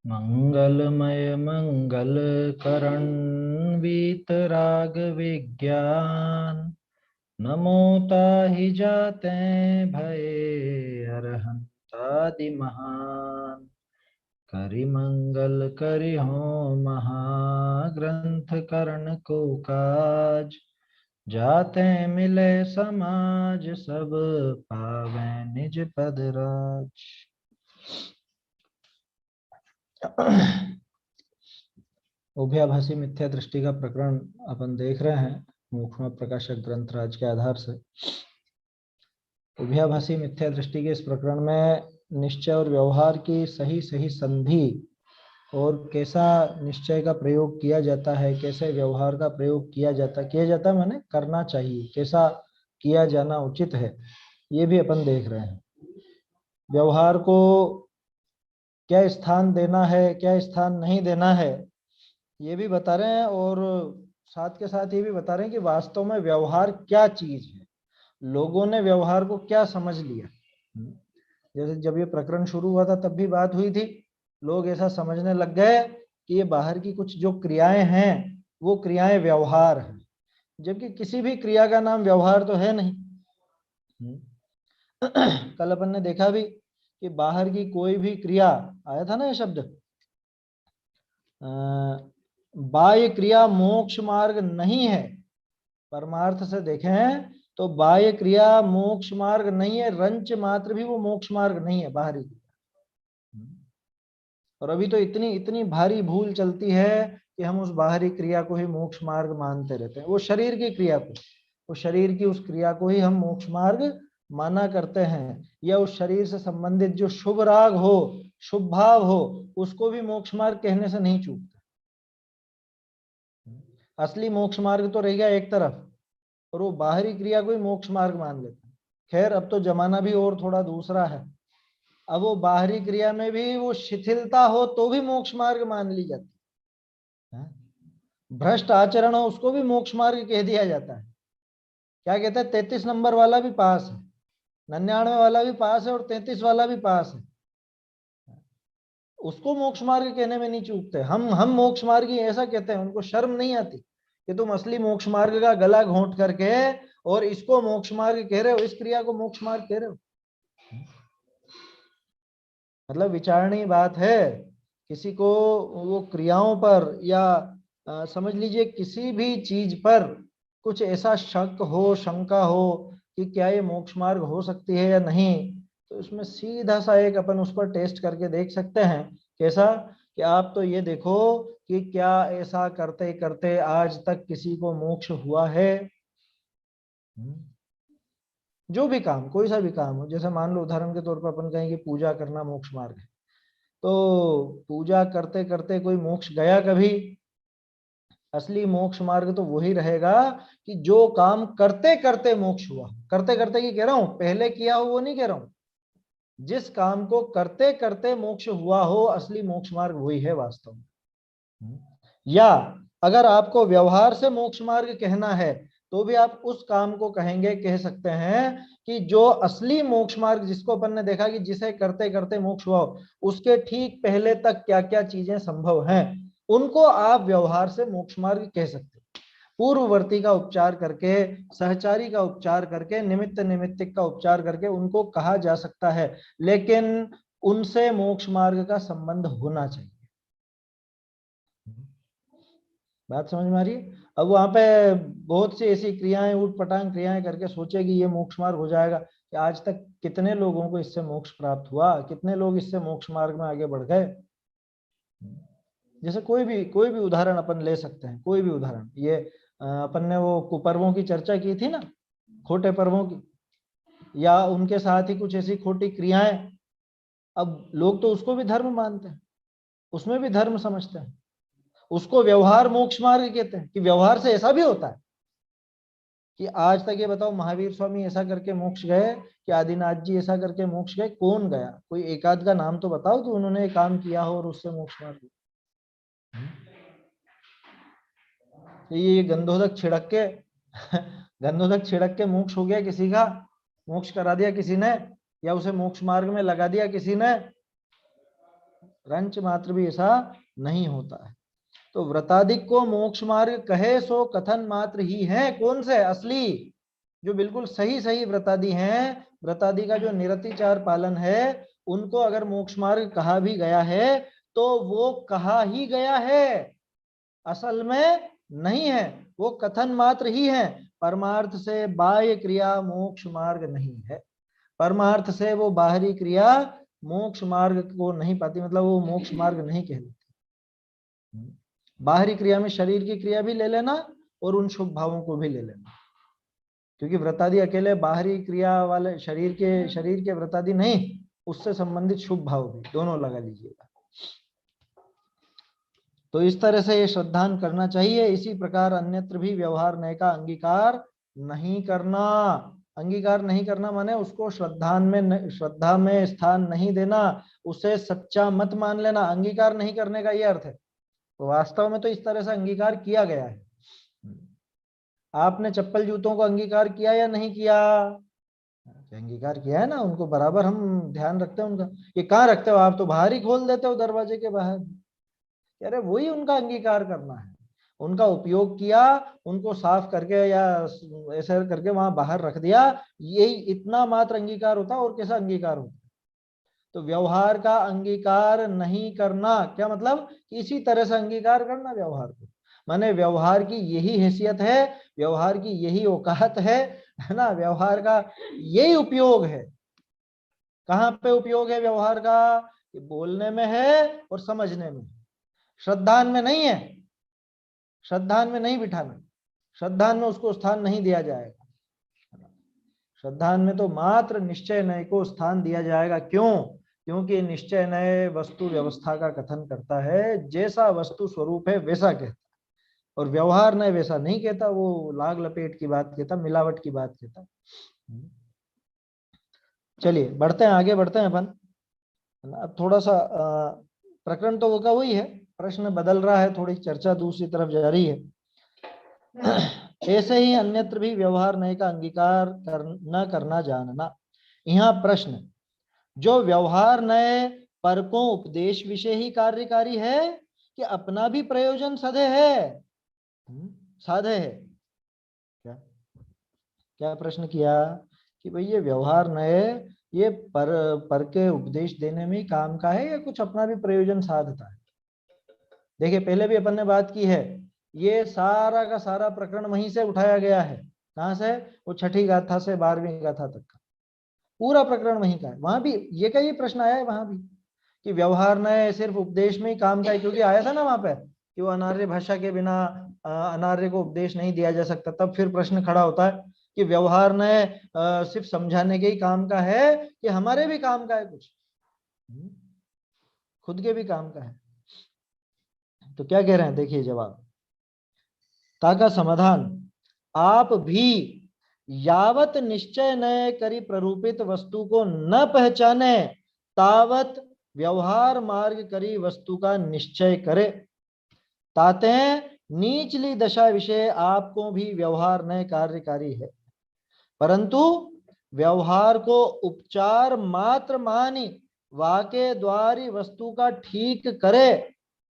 मंगलमय मंगल करण वीतराग विज्ञान नमो ताहि जाते भये अरहंतादि महान। करि मंगल करि हो महाग्रंथ करण को काज। जाते मिले समाज सब पावे निज पद राज। उभयाभाषी मिथ्या दृष्टि का प्रकरण अपन देख रहे हैं मुख्य प्रकाशक ग्रंथराज के आधार से। उभयाभाषी मिथ्या दृष्टि के इस प्रकरण में निश्चय और व्यवहार की सही सही संधि और कैसा निश्चय का प्रयोग किया जाता है, कैसे व्यवहार का प्रयोग किया जाता माने करना चाहिए, कैसा किया जाना उचित है, ये भी अपन देख रहे हैं। व्यवहार को क्या स्थान देना है, क्या स्थान नहीं देना है, ये भी बता रहे हैं और साथ के साथ ये भी बता रहे हैं कि वास्तव में व्यवहार क्या चीज है, लोगों ने व्यवहार को क्या समझ लिया। जैसे जब ये प्रकरण शुरू हुआ था तब भी बात हुई थी, लोग ऐसा समझने लग गए कि ये बाहर की कुछ जो क्रियाएं हैं वो क्रियाएं व्यवहार हैं, जबकि किसी भी क्रिया का नाम व्यवहार तो है नहीं। कल अपन ने देखा भी कि बाहर की कोई भी क्रिया, आया था ना ये शब्द, बाह्य क्रिया मोक्ष मार्ग नहीं है। परमार्थ से देखें तो बाह्य क्रिया मोक्ष मार्ग नहीं है, रंच मात्र भी वो मोक्ष मार्ग नहीं है बाहरी क्रिया। और अभी तो इतनी इतनी भारी भूल चलती है कि हम उस बाहरी क्रिया को ही मोक्ष मार्ग मानते रहते हैं। वो शरीर की क्रिया को, वो शरीर की उस क्रिया को ही हम मोक्ष मार्ग माना करते हैं, या उस शरीर से संबंधित जो शुभ राग हो, शुभ भाव हो, उसको भी मोक्ष मार्ग कहने से नहीं चूकते। असली मोक्ष मार्ग तो रहेगा एक तरफ, और वो बाहरी क्रिया को ही मोक्ष मार्ग मान लेते हैं। खैर अब तो जमाना भी और थोड़ा दूसरा है, अब वो बाहरी क्रिया में भी वो शिथिलता हो तो भी मोक्ष मार्ग मान ली जाती है। भ्रष्ट आचरण हो उसको भी मोक्ष मार्ग कह दिया जाता है। क्या कहते हैं, 33 नंबर वाला भी पास है, 99 वाला भी पास है और 33 वाला भी पास है, उसको मोक्ष मार्ग कहने में नहीं चूकते। हम मोक्ष मार्गी ऐसा कहते हैं, उनको शर्म नहीं आती कि तुम असली मोक्ष मार्ग का गला घोंट करके और इसको मोक्ष मार्ग कह रहे हो, इस क्रिया को मोक्ष मार्ग कह रहे हो। मतलब विचारणीय बात है। किसी को वो क्रियाओं पर या समझ लीजिए किसी भी चीज पर कुछ ऐसा शक हो, शंका हो कि क्या ये मोक्ष मार्ग हो सकती है या नहीं, तो इसमें सीधा सा एक अपन उस पर टेस्ट करके देख सकते हैं। कैसा कि आप तो ये देखो कि क्या ऐसा करते करते आज तक किसी को मोक्ष हुआ है। जो भी काम, कोई सा भी काम हो, जैसे मान लो उदाहरण के तौर पर अपन कहें कि पूजा करना मोक्ष मार्ग है, तो पूजा करते करते कोई मोक्ष गया कभी? असली मोक्ष मार्ग तो वही रहेगा कि जो काम करते करते मोक्ष हुआ। करते करते की कह रहा हूं, पहले किया हो वो नहीं कह रहा हूं, जिस काम को करते करते मोक्ष हुआ हो, असली मोक्ष मार्ग वही है वास्तव में। या अगर आपको व्यवहार से मोक्ष मार्ग कहना है तो भी आप उस काम को कहेंगे, कह सकते हैं कि जो असली मोक्ष मार्ग जिसको अपन ने देखा कि जिसे करते करते मोक्ष हुआ हो, उसके ठीक पहले तक क्या क्या चीजें संभव हैं, उनको आप व्यवहार से मोक्ष मार्ग कह सकते हैं। पूर्ववर्ती का उपचार करके, सहचारी का उपचार करके, निमित्त निमित्तिक का उपचार करके उनको कहा जा सकता है, लेकिन उनसे मोक्ष मार्ग का संबंध होना चाहिए। बात समझ में आ रही है? अब वहां पे बहुत सी ऐसी क्रियाएं, ऊट पटांग क्रियाएं करके सोचे कि ये मोक्ष मार्ग हो जाएगा, कि आज तक कितने लोगों को इससे मोक्ष प्राप्त हुआ, कितने लोग इससे मोक्ष मार्ग में आगे बढ़ गए। जैसे कोई भी उदाहरण अपन ले सकते हैं, कोई भी उदाहरण। ये अपन ने वो कुपर्वों की चर्चा की थी ना, खोटे पर्वों की, या उनके साथ ही कुछ ऐसी खोटी क्रियाएं। अब लोग तो उसको भी धर्म मानते हैं, उसमें भी धर्म समझते हैं, उसको व्यवहार मोक्ष मार्ग कहते हैं, कि व्यवहार से ऐसा भी होता है कि आज तक ये बताओ, महावीर स्वामी ऐसा करके मोक्ष गए, कि आदिनाथ जी ऐसा करके मोक्ष गए, कौन गया? कोई एक आध का नाम तो बताओ कि उन्होंने काम किया हो और उससे मोक्ष मार्ग। ये गंधोदक छिड़क के गंधोदक छिड़क के मोक्ष हो गया किसी का, मोक्ष करा दिया किसी ने, या उसे मोक्ष मार्ग में लगा दिया किसी ने। रंच मात्र भी ऐसा नहीं होता है। तो व्रतादिक को मोक्ष मार्ग कहे सो कथन मात्र ही है। कौन से? असली, जो बिल्कुल सही सही व्रतादि हैं, व्रतादि का जो निरतिचार पालन है, उनको अगर मोक्ष मार्ग कहा भी गया है तो वो कहा ही गया है, असल में नहीं है, वो कथन मात्र ही है। परमार्थ से बाह्य क्रिया मोक्ष मार्ग नहीं है। परमार्थ से वो बाहरी क्रिया मोक्ष मार्ग को नहीं पाती, मतलब वो मोक्ष मार्ग नहीं कहलाती। बाहरी क्रिया में शरीर की क्रिया भी ले लेना और उन शुभ भावों को भी ले लेना, क्योंकि व्रतादि अकेले बाहरी क्रिया वाले शरीर के व्रतादि नहीं, उससे संबंधित शुभ भाव भी दोनों लगा लीजिएगा। तो इस तरह से ये श्रद्धान करना चाहिए। इसी प्रकार अन्यत्र भी व्यवहार नय का अंगीकार नहीं करना। अंगीकार नहीं करना माने उसको श्रद्धा में स्थान नहीं देना, उसे सच्चा मत मान लेना। अंगीकार नहीं करने का ये अर्थ है। तो वास्तव में तो इस तरह से अंगीकार किया गया है। आपने चप्पल जूतों को अंगीकार किया या नहीं किया? अंगीकार किया है ना, उनको बराबर हम ध्यान रखते हैं उनका। ये कहाँ रखते हो आप? तो बाहर ही खोल देते हो, दरवाजे के बाहर। अरे वही उनका अंगीकार करना है। उनका उपयोग किया, उनको साफ करके या ऐसे करके वहां बाहर रख दिया, यही इतना मात्र अंगीकार होता है। और कैसा अंगीकार होता है? तो व्यवहार का अंगीकार नहीं करना क्या मतलब? इसी तरह से अंगीकार करना व्यवहार को, माने व्यवहार की यही हैसियत है, व्यवहार की यही औकात है ना, व्यवहार का यही उपयोग है। कहाँ पे उपयोग है व्यवहार का? बोलने में है और समझने में। श्रद्धान में नहीं है, श्रद्धान में नहीं बिठाना, श्रद्धान में उसको स्थान नहीं दिया जाएगा। श्रद्धान में तो मात्र निश्चय नय को स्थान दिया जाएगा। क्यों? क्योंकि निश्चय नय वस्तु व्यवस्था का कथन करता है, जैसा वस्तु स्वरूप है वैसा कहता है, और व्यवहार नय वैसा नहीं कहता, वो लाग लपेट की बात कहता, मिलावट की बात कहता। चलिए बढ़ते हैं, आगे बढ़ते हैं अपन। अब थोड़ा सा प्रकरण तो वो का वही है, प्रश्न बदल रहा है, थोड़ी चर्चा दूसरी तरफ जारी है। ऐसे ही अन्यत्र भी व्यवहार नय का अंगीकार न करना जानना। यहाँ प्रश्न, जो व्यवहार नय पर को उपदेश विषय ही कार्यकारी है कि अपना भी प्रयोजन साधे है? साधे है क्या? क्या प्रश्न किया कि भाई ये व्यवहार नय ये पर के उपदेश देने में ही काम का है या कुछ अपना भी प्रयोजन साधता है? देखिए पहले भी अपन ने बात की है, ये सारा का सारा प्रकरण वहीं से उठाया गया है। कहां से? वो छठी गाथा से 12वीं गाथा तक का पूरा प्रकरण वहीं का है। वहां भी ये का ही प्रश्न आया है, वहां भी कि व्यवहार नय सिर्फ उपदेश में ही काम का है, क्योंकि आया था ना वहां पे कि वो अनार्य भाषा के बिना अनार्य को उपदेश नहीं दिया जा सकता। तब फिर प्रश्न खड़ा होता है कि व्यवहार नय सिर्फ समझाने के ही काम का है कि हमारे भी काम का है, कुछ खुद के भी काम का है? तो क्या कह रहे हैं, देखिए जवाब ताका समाधान, आप भी यावत निश्चय न करी प्ररूपित वस्तु को न पहचाने तावत व्यवहार मार्ग करी वस्तु का निश्चय करे। ताते नीचली दशा विषय आपको भी व्यवहार न कार्यकारी है, परंतु व्यवहार को उपचार मात्र मानी वाके द्वारी वस्तु का ठीक करे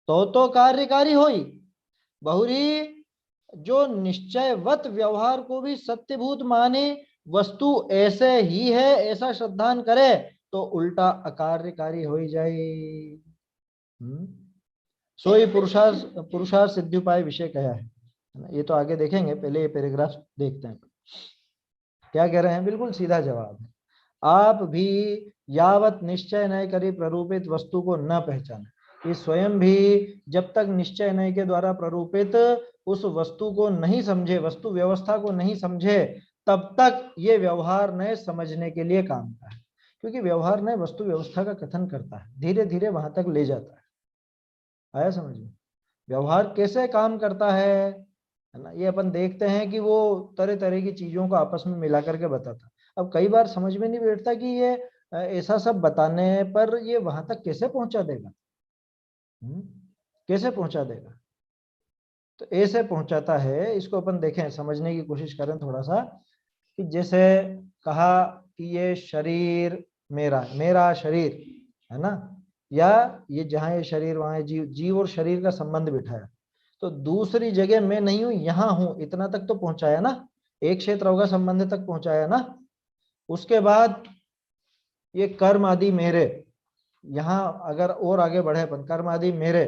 तो कार्यकारी होई। बहुरी जो निश्चयवत व्यवहार को भी सत्यभूत माने वस्तु ऐसे ही है ऐसा श्रद्धान करे तो उल्टा अकार्यकारी हो जाए। सोई पुरुषार्थ सिद्धि उपाय विषय कहा है। ये तो आगे देखेंगे, पहले ये पैराग्राफ देखते हैं क्या कह रहे हैं। बिल्कुल सीधा जवाब है, आप भी यावत निश्चय नहीं करी प्ररूपित वस्तु को न पहचाने, कि स्वयं भी जब तक निश्चय नहीं के द्वारा प्ररूपित उस वस्तु को नहीं समझे, वस्तु व्यवस्था को नहीं समझे, तब तक ये व्यवहार नय समझने के लिए काम का है। क्योंकि व्यवहार नय वस्तु व्यवस्था का कथन करता है, धीरे धीरे वहां तक ले जाता है। आया समझ में? व्यवहार कैसे काम करता है ना, ये अपन देखते हैं कि वो तरह तरह की चीजों को आपस में मिला करके बताता। अब कई बार समझ में नहीं बैठता कि ये ऐसा सब बताने पर ये वहां तक कैसे पहुंचा देगा, कैसे पहुंचा देगा। तो ऐसे पहुंचाता है, इसको अपन देखें, समझने की कोशिश करें थोड़ा सा। कि जैसे कहा कि ये शरीर मेरा, मेरा शरीर है ना, या ये जहां ये शरीर वहां है जीव, जीव और शरीर का संबंध बिठाया, तो दूसरी जगह मैं नहीं हूं यहां हूं, इतना तक तो पहुंचाया ना, एक क्षेत्र होगा संबंध तक पहुंचाया ना। उसके बाद ये कर्म आदि मेरे, यहाँ अगर और आगे बढ़े अपन, कर्म आदि मेरे,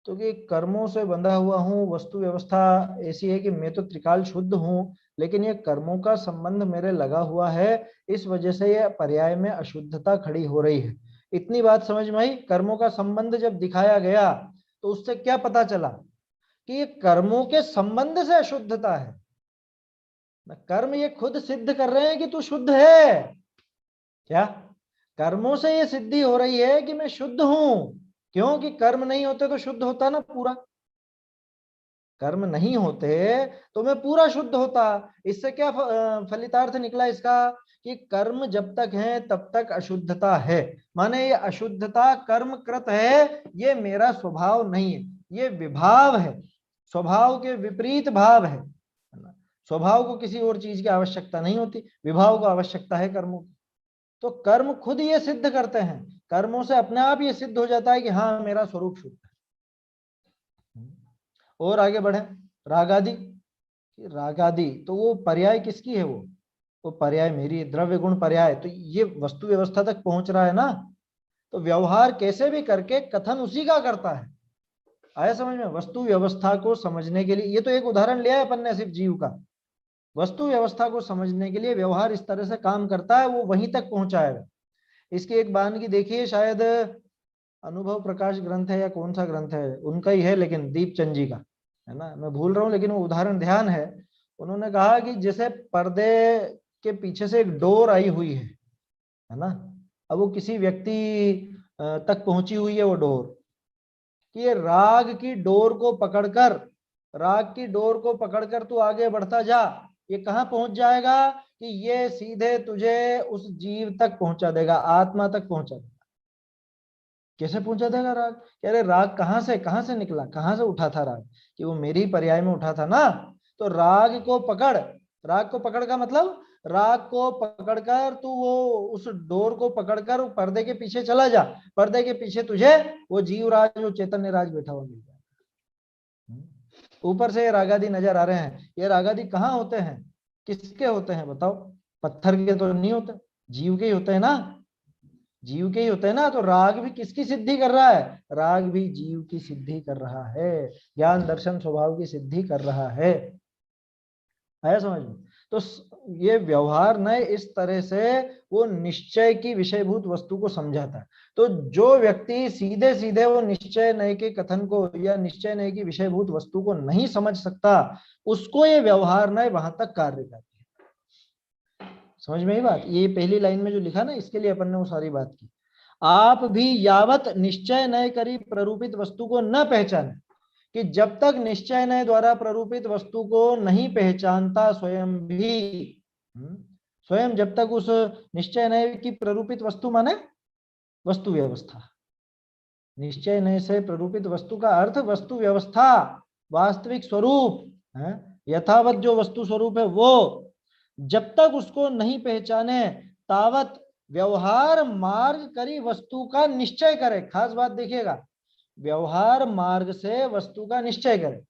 तो कि कर्मों से बंधा हुआ हूँ, वस्तु व्यवस्था ऐसी है कि मैं तो त्रिकाल शुद्ध हूँ, लेकिन ये कर्मों का संबंध मेरे लगा हुआ है, इस वजह से ये पर्याय में अशुद्धता खड़ी हो रही है। इतनी बात समझ में आई? कर्मों का संबंध जब दिखाया गया तो उससे क्या पता चला कि ये कर्मों के संबंध से अशुद्धता है, कर्म ये खुद सिद्ध कर रहे हैं कि तू शुद्ध है। क्या कर्मों से ये सिद्धि हो रही है कि मैं शुद्ध हूं? क्योंकि कर्म नहीं होते तो शुद्ध होता ना पूरा, कर्म नहीं होते तो मैं पूरा शुद्ध होता। इससे क्या फलितार्थ निकला इसका कि कर्म जब तक है तब तक अशुद्धता है, माने ये अशुद्धता कर्म कृत है, ये मेरा स्वभाव नहीं है, ये विभाव है, स्वभाव के विपरीत भाव है। स्वभाव को किसी और चीज की आवश्यकता नहीं होती, विभाव को आवश्यकता है कर्मों की। तो कर्म खुद ये सिद्ध करते हैं, कर्मों से अपने आप ये सिद्ध हो जाता है कि हाँ मेरा स्वरूप शुद्ध है। और आगे बढ़े, रागादि, रागादि तो वो पर्याय किसकी है? वो पर्याय मेरी, द्रव्य गुण पर्याय, तो ये वस्तु व्यवस्था तक पहुंच रहा है ना। तो व्यवहार कैसे भी करके कथन उसी का करता है, आया समझ में? वस्तु व्यवस्था को समझने के लिए, ये तो एक उदाहरण लिया है अपन ने सिर्फ जीव का, वस्तु व्यवस्था को समझने के लिए व्यवहार इस तरह से काम करता है, वो वहीं तक पहुंचाएगा। इसकी एक बानगी देखिए, शायद अनुभव प्रकाश ग्रंथ है या कौन सा ग्रंथ है उनका ही है, लेकिन दीपचंद जी का है ना, मैं भूल रहा हूँ लेकिन वो उदाहरण ध्यान है। उन्होंने कहा कि जैसे पर्दे के पीछे से एक डोर आई हुई है ना, अब वो किसी व्यक्ति तक पहुंची हुई है वो डोर, कि ये राग की डोर को पकड़कर, राग की डोर को पकड़कर तू आगे बढ़ता जा, ये कहां पहुंच जाएगा कि ये सीधे तुझे उस जीव तक पहुंचा देगा, आत्मा तक पहुंचा देगा। कैसे पहुंचा देगा राग? कह रहे राग कहां से निकला, कहां से उठा था राग? कि वो मेरी पर्याय में उठा था ना। तो राग को पकड़, राग को पकड़ का मतलब, राग को पकड़कर तू वो उस डोर को पकड़कर पर्दे के पीछे चला जा, पर्दे के पीछे तुझे वो जीवराज, वो चैतन्य राज बैठा हुआ मिल जाएगा। ऊपर से ये रागादि नजर आ रहे हैं, ये रागादि कहाँ होते हैं, किसके होते हैं बताओ? पत्थर के तो नहीं होते, जीव के ही होते हैं ना, जीव के ही होते हैं ना। तो राग भी किसकी सिद्धि कर रहा है? राग भी जीव की सिद्धि कर रहा है, ज्ञान दर्शन स्वभाव की सिद्धि कर रहा है, आया समझ में? तो ये व्यवहार न इस तरह से वो निश्चय की विषयभूत वस्तु को समझाता है। तो जो व्यक्ति सीधे सीधे वो निश्चय नय के कथन को या निश्चय नय की विषयभूत वस्तु को नहीं समझ सकता, उसको ये व्यवहार नय वहां तक कार्य करती है। समझ में ही बात? ये पहली लाइन में जो लिखा ना, इसके लिए अपन ने वो सारी बात की। आप भी यावत निश्चय नय करी प्ररूपित वस्तु को न पहचाने, कि जब तक निश्चय नय द्वारा प्ररूपित वस्तु को नहीं पहचानता स्वयं भी, स्वयं जब तक उस निश्चय नय की प्ररूपित वस्तु माने वस्तु व्यवस्था, निश्चय नय से प्ररूपित वस्तु का अर्थ वस्तु व्यवस्था, वास्तविक स्वरूप है, यथावत जो वस्तु स्वरूप है वो, जब तक उसको नहीं पहचाने तावत व्यवहार मार्ग करी वस्तु का निश्चय करे। खास बात देखिएगा, व्यवहार मार्ग से वस्तु का निश्चय करे।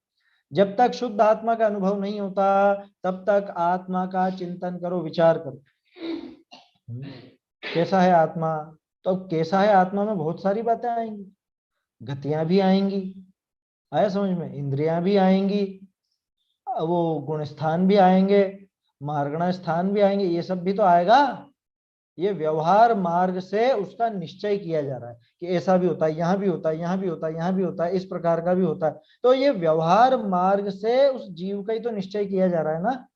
जब तक शुद्ध आत्मा का अनुभव नहीं होता तब तक आत्मा का चिंतन करो, विचार करो कैसा है आत्मा। तो कैसा है आत्मा में बहुत सारी बातें आएंगी, गतियां भी आएंगी, आया समझ में? इंद्रियां भी आएंगी, वो गुण स्थान भी आएंगे, मार्गणा स्थान भी आएंगे, ये सब भी तो आएगा। ये व्यवहार मार्ग से उसका निश्चय किया जा रहा है कि ऐसा भी होता है, यहाँ भी होता है, यहाँ भी होता है, यहाँ भी होता है, इस प्रकार का भी होता है। तो ये व्यवहार मार्ग से उस जीव का ही तो निश्चय किया जा रहा है ना।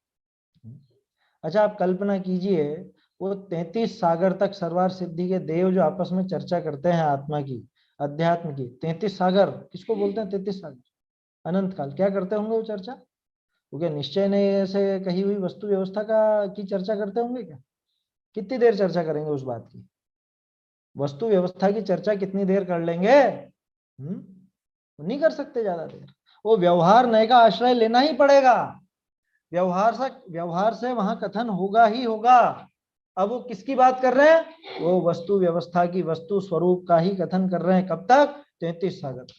अच्छा आप कल्पना कीजिए, वो 33 सागर तक सर्वार सिद्धि के देव जो आपस में चर्चा करते हैं आत्मा की, अध्यात्म की, 33 सागर किसको बोलते हैं? 33 सागर अनंत काल क्या करते होंगे वो चर्चा? वो क्या निश्चय ने से कही हुई वस्तु व्यवस्था का की चर्चा करते होंगे क्या? कितनी देर चर्चा करेंगे उस बात की? वस्तु व्यवस्था की चर्चा कितनी देर कर लेंगे? नहीं कर सकते ज्यादा देर। वो व्यवहार नय का आश्रय लेना ही पड़ेगा, व्यवहार से वहां कथन होगा ही होगा। अब वो किसकी बात कर रहे हैं? वो वस्तु व्यवस्था की, वस्तु स्वरूप का ही कथन कर रहे हैं। कब तक? 33 सागर।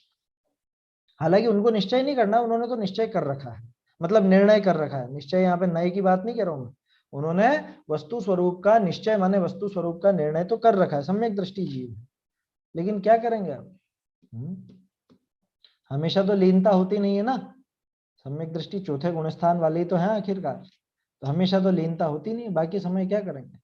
हालांकि उनको निश्चय नहीं करना, उन्होंने तो निश्चय कर रखा है, मतलब निर्णय कर रखा है। निश्चय यहाँ पे नए की बात नहीं कर रहा हूं मैं। उन्होंने वस्तु स्वरूप का निश्चय माने वस्तु स्वरूप का निर्णय तो कर रखा है, सम्यक दृष्टि जीव। लेकिन क्या करेंगे आप? हमेशा तो लीनता होती नहीं है ना। सम्यक दृष्टि चौथे गुण स्थान वाले ही तो है आखिरकार, तो हमेशा तो लीनता होती नहीं, बाकी समय क्या करेंगे?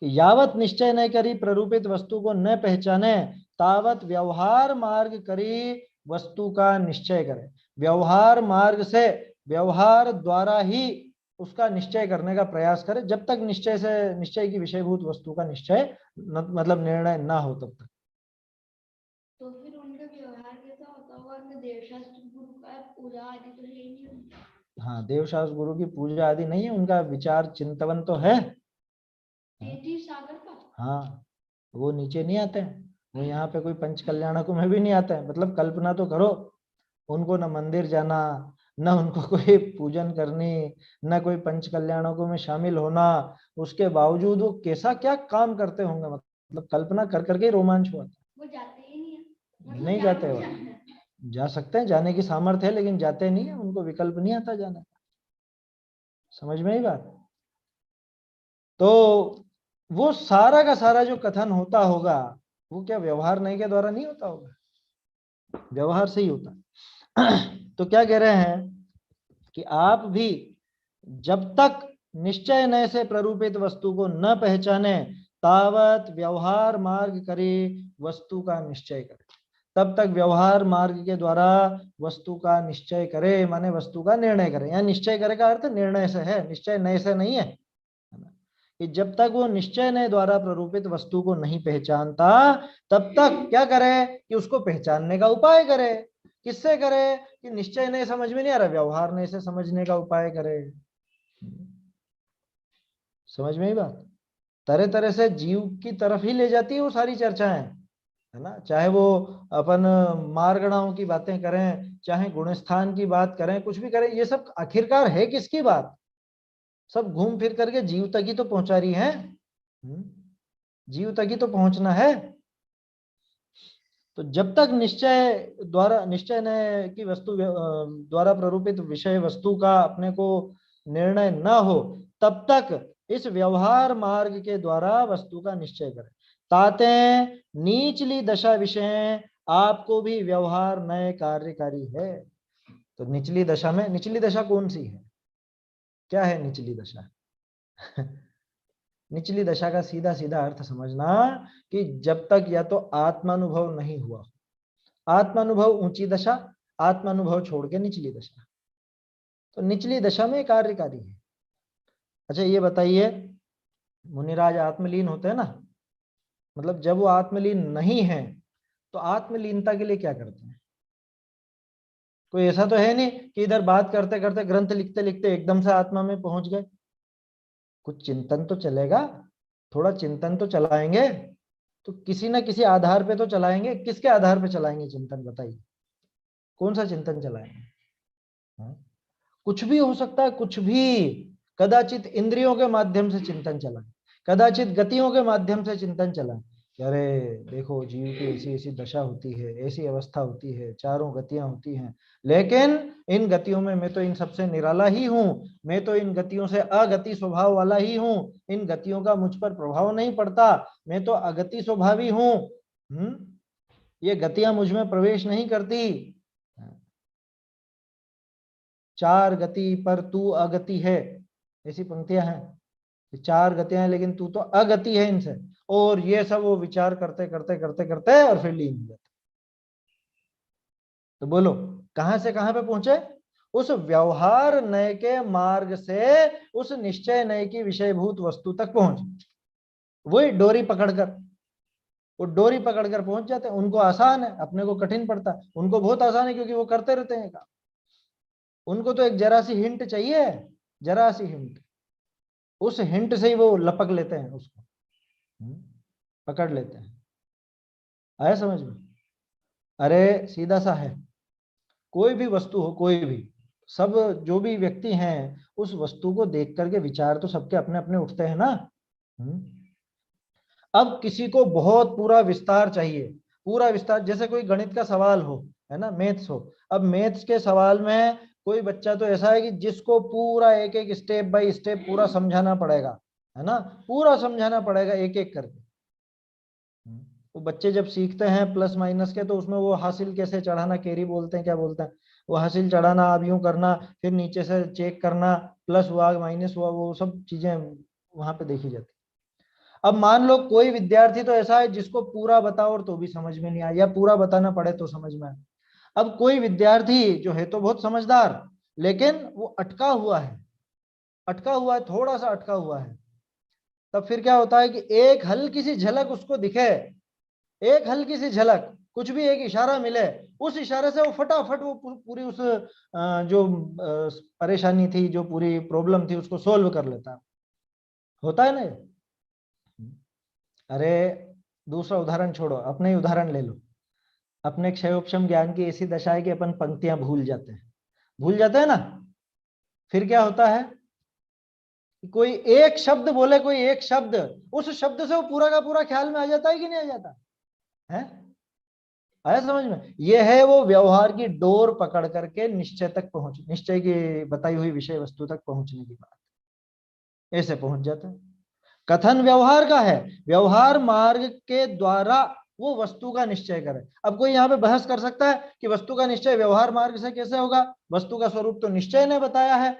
कि यावत निश्चय न करी प्ररूपित वस्तु को न पहचाने, तावत व्यवहार मार्ग करी वस्तु का निश्चय करे। व्यवहार मार्ग से, व्यवहार द्वारा ही उसका निश्चय करने का प्रयास करे, जब तक निश्चय से, निश्चय की विषयभूत वस्तु का निश्चय मतलब निर्णय ना हो तब तक। तो फिर उनका व्यवहार कैसा होता होगा? उनका देवशास्त्र गुरु का पूजा आदि तो है ही नहीं। हाँ, देवशास्त्र गुरु की पूजा आदि नहीं है, उनका विचार चिंतन तो है। 33 सागर का। हाँ, वो नीचे नहीं आते हैं, वो यहाँ पे कोई पंच कल्याणकों में भी नहीं आते हैं। मतलब कल्पना तो करो, उनको न मंदिर जाना, न उनको कोई पूजन करनी, न कोई पंच कल्याणकों में शामिल होना, उसके बावजूद वो कैसा क्या काम करते होंगे, मतलब कल्पना कर करके रोमांच हुआ। वो जाते ही नहीं है, मतलब नहीं जाते हो, जा सकते हैं, जाने की सामर्थ्य है, लेकिन जाते नहीं है, उनको विकल्प नहीं आता जाने का। समझ में ही बात? तो वो सारा का सारा जो कथन होता होगा, वो क्या व्यवहार नहीं के द्वारा नहीं होता होगा? व्यवहार से ही होता है। तो क्या कह रहे हैं कि आप भी जब तक निश्चय नय से प्ररूपित वस्तु को न पहचाने, तावत व्यवहार मार्ग करे वस्तु का निश्चय करे। तब तक व्यवहार मार्ग के द्वारा वस्तु का निश्चय करे, माने वस्तु का निर्णय करे। यहाँ निश्चय करे का अर्थ निर्णय से है, निश्चय नय से नहीं है। कि जब तक वो निश्चय नय द्वारा प्ररूपित वस्तु को नहीं पहचानता, तब तक क्या करे? कि उसको पहचानने का उपाय करे। किससे करे? कि निश्चय नय समझ में नहीं आ रहा, व्यवहार नय से समझने का उपाय करे। समझ में ही बात? तरह तरह से जीव की तरफ ही ले जाती है वो सारी चर्चाएं, है ना। चाहे वो अपन मार्गणाओं की बातें करें, चाहे गुणस्थान की बात करें, कुछ भी करें, ये सब आखिरकार है किसकी बात? सब घूम फिर करके जीव तक ही तो पहुंचा रही है। जीव तक ही तो पहुंचना है। तो जब तक निश्चय द्वारा, निश्चय ने की वस्तु द्वारा प्ररूपित विषय वस्तु का अपने को निर्णय न हो, तब तक इस व्यवहार मार्ग के द्वारा वस्तु का निश्चय करें। ताते नीचली दशा विषय आपको भी व्यवहार नए कार्यकारी है। तो निचली दशा में, निचली दशा कौन सी है? क्या है निचली दशा? निचली दशा का सीधा सीधा अर्थ समझना कि जब तक या तो आत्मानुभव नहीं हुआ, आत्मानुभव ऊंची दशा, आत्मानुभव छोड़ के निचली दशा, तो निचली दशा में कार्यकारी है। अच्छा ये बताइए, मुनिराज आत्मलीन होते हैं ना, मतलब जब वो आत्मलीन नहीं है तो आत्मलीनता के लिए क्या करते हैं? कोई ऐसा तो है नहीं कि इधर बात करते करते, ग्रंथ लिखते लिखते एकदम से आत्मा में पहुंच गए। कुछ चिंतन तो चलेगा, थोड़ा चिंतन तो चलाएंगे, तो किसी ना किसी आधार पे तो चलाएंगे। किसके आधार पे चलाएंगे चिंतन, बताइए? कौन सा चिंतन चलाएंगे? हाँ? कुछ भी हो सकता है, कुछ भी। कदाचित इंद्रियों के माध्यम से चिंतन चलाएं, कदाचित गतियों के माध्यम से चिंतन चलाएं। अरे देखो, जीव की ऐसी ऐसी दशा होती है, ऐसी अवस्था होती है, चारों गतियां होती हैं, लेकिन इन गतियों में मैं तो इन सबसे निराला ही हूं, मैं तो इन गतियों से अगति स्वभाव वाला ही हूं, इन गतियों का मुझ पर प्रभाव नहीं पड़ता, मैं तो अगति स्वभावी हूं। ये गतियां मुझ में प्रवेश नहीं करती। चार गति पर तू अगति है, ऐसी पंक्तियां हैं। चार गतियां हैं लेकिन तू तो अगति है इनसे। और ये सब वो विचार करते करते करते करते और फिर लीन हो जाते। तो बोलो कहां से कहां पे पहुंचे? उस व्यवहार नय के मार्ग से उस निश्चय नय की विषयभूत वस्तु तक पहुंचे। वही डोरी पकड़कर, वो डोरी पकड़कर पहुंच जाते हैं। उनको आसान है, अपने को कठिन पड़ता है। उनको बहुत आसान है क्योंकि वो करते रहते हैं काम। उनको तो एक जरा सी हिंट चाहिए, जरा सी हिंट, उस हिंट से ही वो लपक लेते हैं उसको, पकड़ लेते हैं। आया समझ में? अरे सीधा सा है, कोई भी वस्तु हो, कोई भी, सब जो भी व्यक्ति हैं उस वस्तु को देख करके विचार तो सबके अपने अपने उठते हैं ना। अब किसी को बहुत पूरा विस्तार चाहिए, पूरा विस्तार, जैसे कोई गणित का सवाल हो, है ना, मैथ्स हो। अब मैथ्स के सवाल में कोई बच्चा तो ऐसा है कि जिसको पूरा एक एक स्टेप बाय स्टेप पूरा समझाना पड़ेगा, है ना, पूरा समझाना पड़ेगा एक एक करके। वो बच्चे जब सीखते हैं प्लस माइनस के, तो उसमें वो हासिल कैसे चढ़ाना, कैरी बोलते हैं, क्या बोलते हैं, वो हासिल चढ़ाना, अब यूं करना, फिर नीचे से चेक करना, प्लस हुआ माइनस हुआ, वो सब चीजें वहां पे देखी जाती। अब मान लो कोई विद्यार्थी तो ऐसा है जिसको पूरा बताओ और तो भी समझ में नहीं आया, या पूरा बताना पड़े तो समझ में आए। अब कोई विद्यार्थी जो है तो बहुत समझदार, लेकिन वो अटका हुआ है, अटका हुआ है, थोड़ा सा अटका हुआ है। तब फिर क्या होता है कि एक हल्की सी झलक उसको दिखे, एक हल्की सी झलक, कुछ भी एक इशारा मिले, उस इशारे से वो फटाफट वो पूरी उस जो परेशानी थी, जो पूरी प्रॉब्लम थी, उसको सोल्व कर लेता है। होता है ना ये? अरे दूसरा उदाहरण छोड़ो, अपने ही उदाहरण ले लो। अपने क्षयोपशम ज्ञान की ऐसी दशा है कि अपन पंक्तियां भूल जाते हैं, भूल जाते हैं ना। फिर क्या होता है, कोई एक शब्द बोले, कोई एक शब्द, उस शब्द से वो पूरा का पूरा ख्याल में आ जाता है कि नहीं आ जाता है? आया समझ में? ये है वो व्यवहार की डोर पकड़ करके निश्चय तक पहुंच, निश्चय की बताई हुई विषय वस्तु तक पहुंचने की बात, ऐसे पहुंच जाता है। कथन व्यवहार का है, व्यवहार मार्ग के द्वारा वो वस्तु का निश्चय करे। अब कोई यहाँ पे बहस कर सकता है कि वस्तु का निश्चय व्यवहार मार्ग से कैसे होगा, वस्तु का स्वरूप तो निश्चय ने बताया है?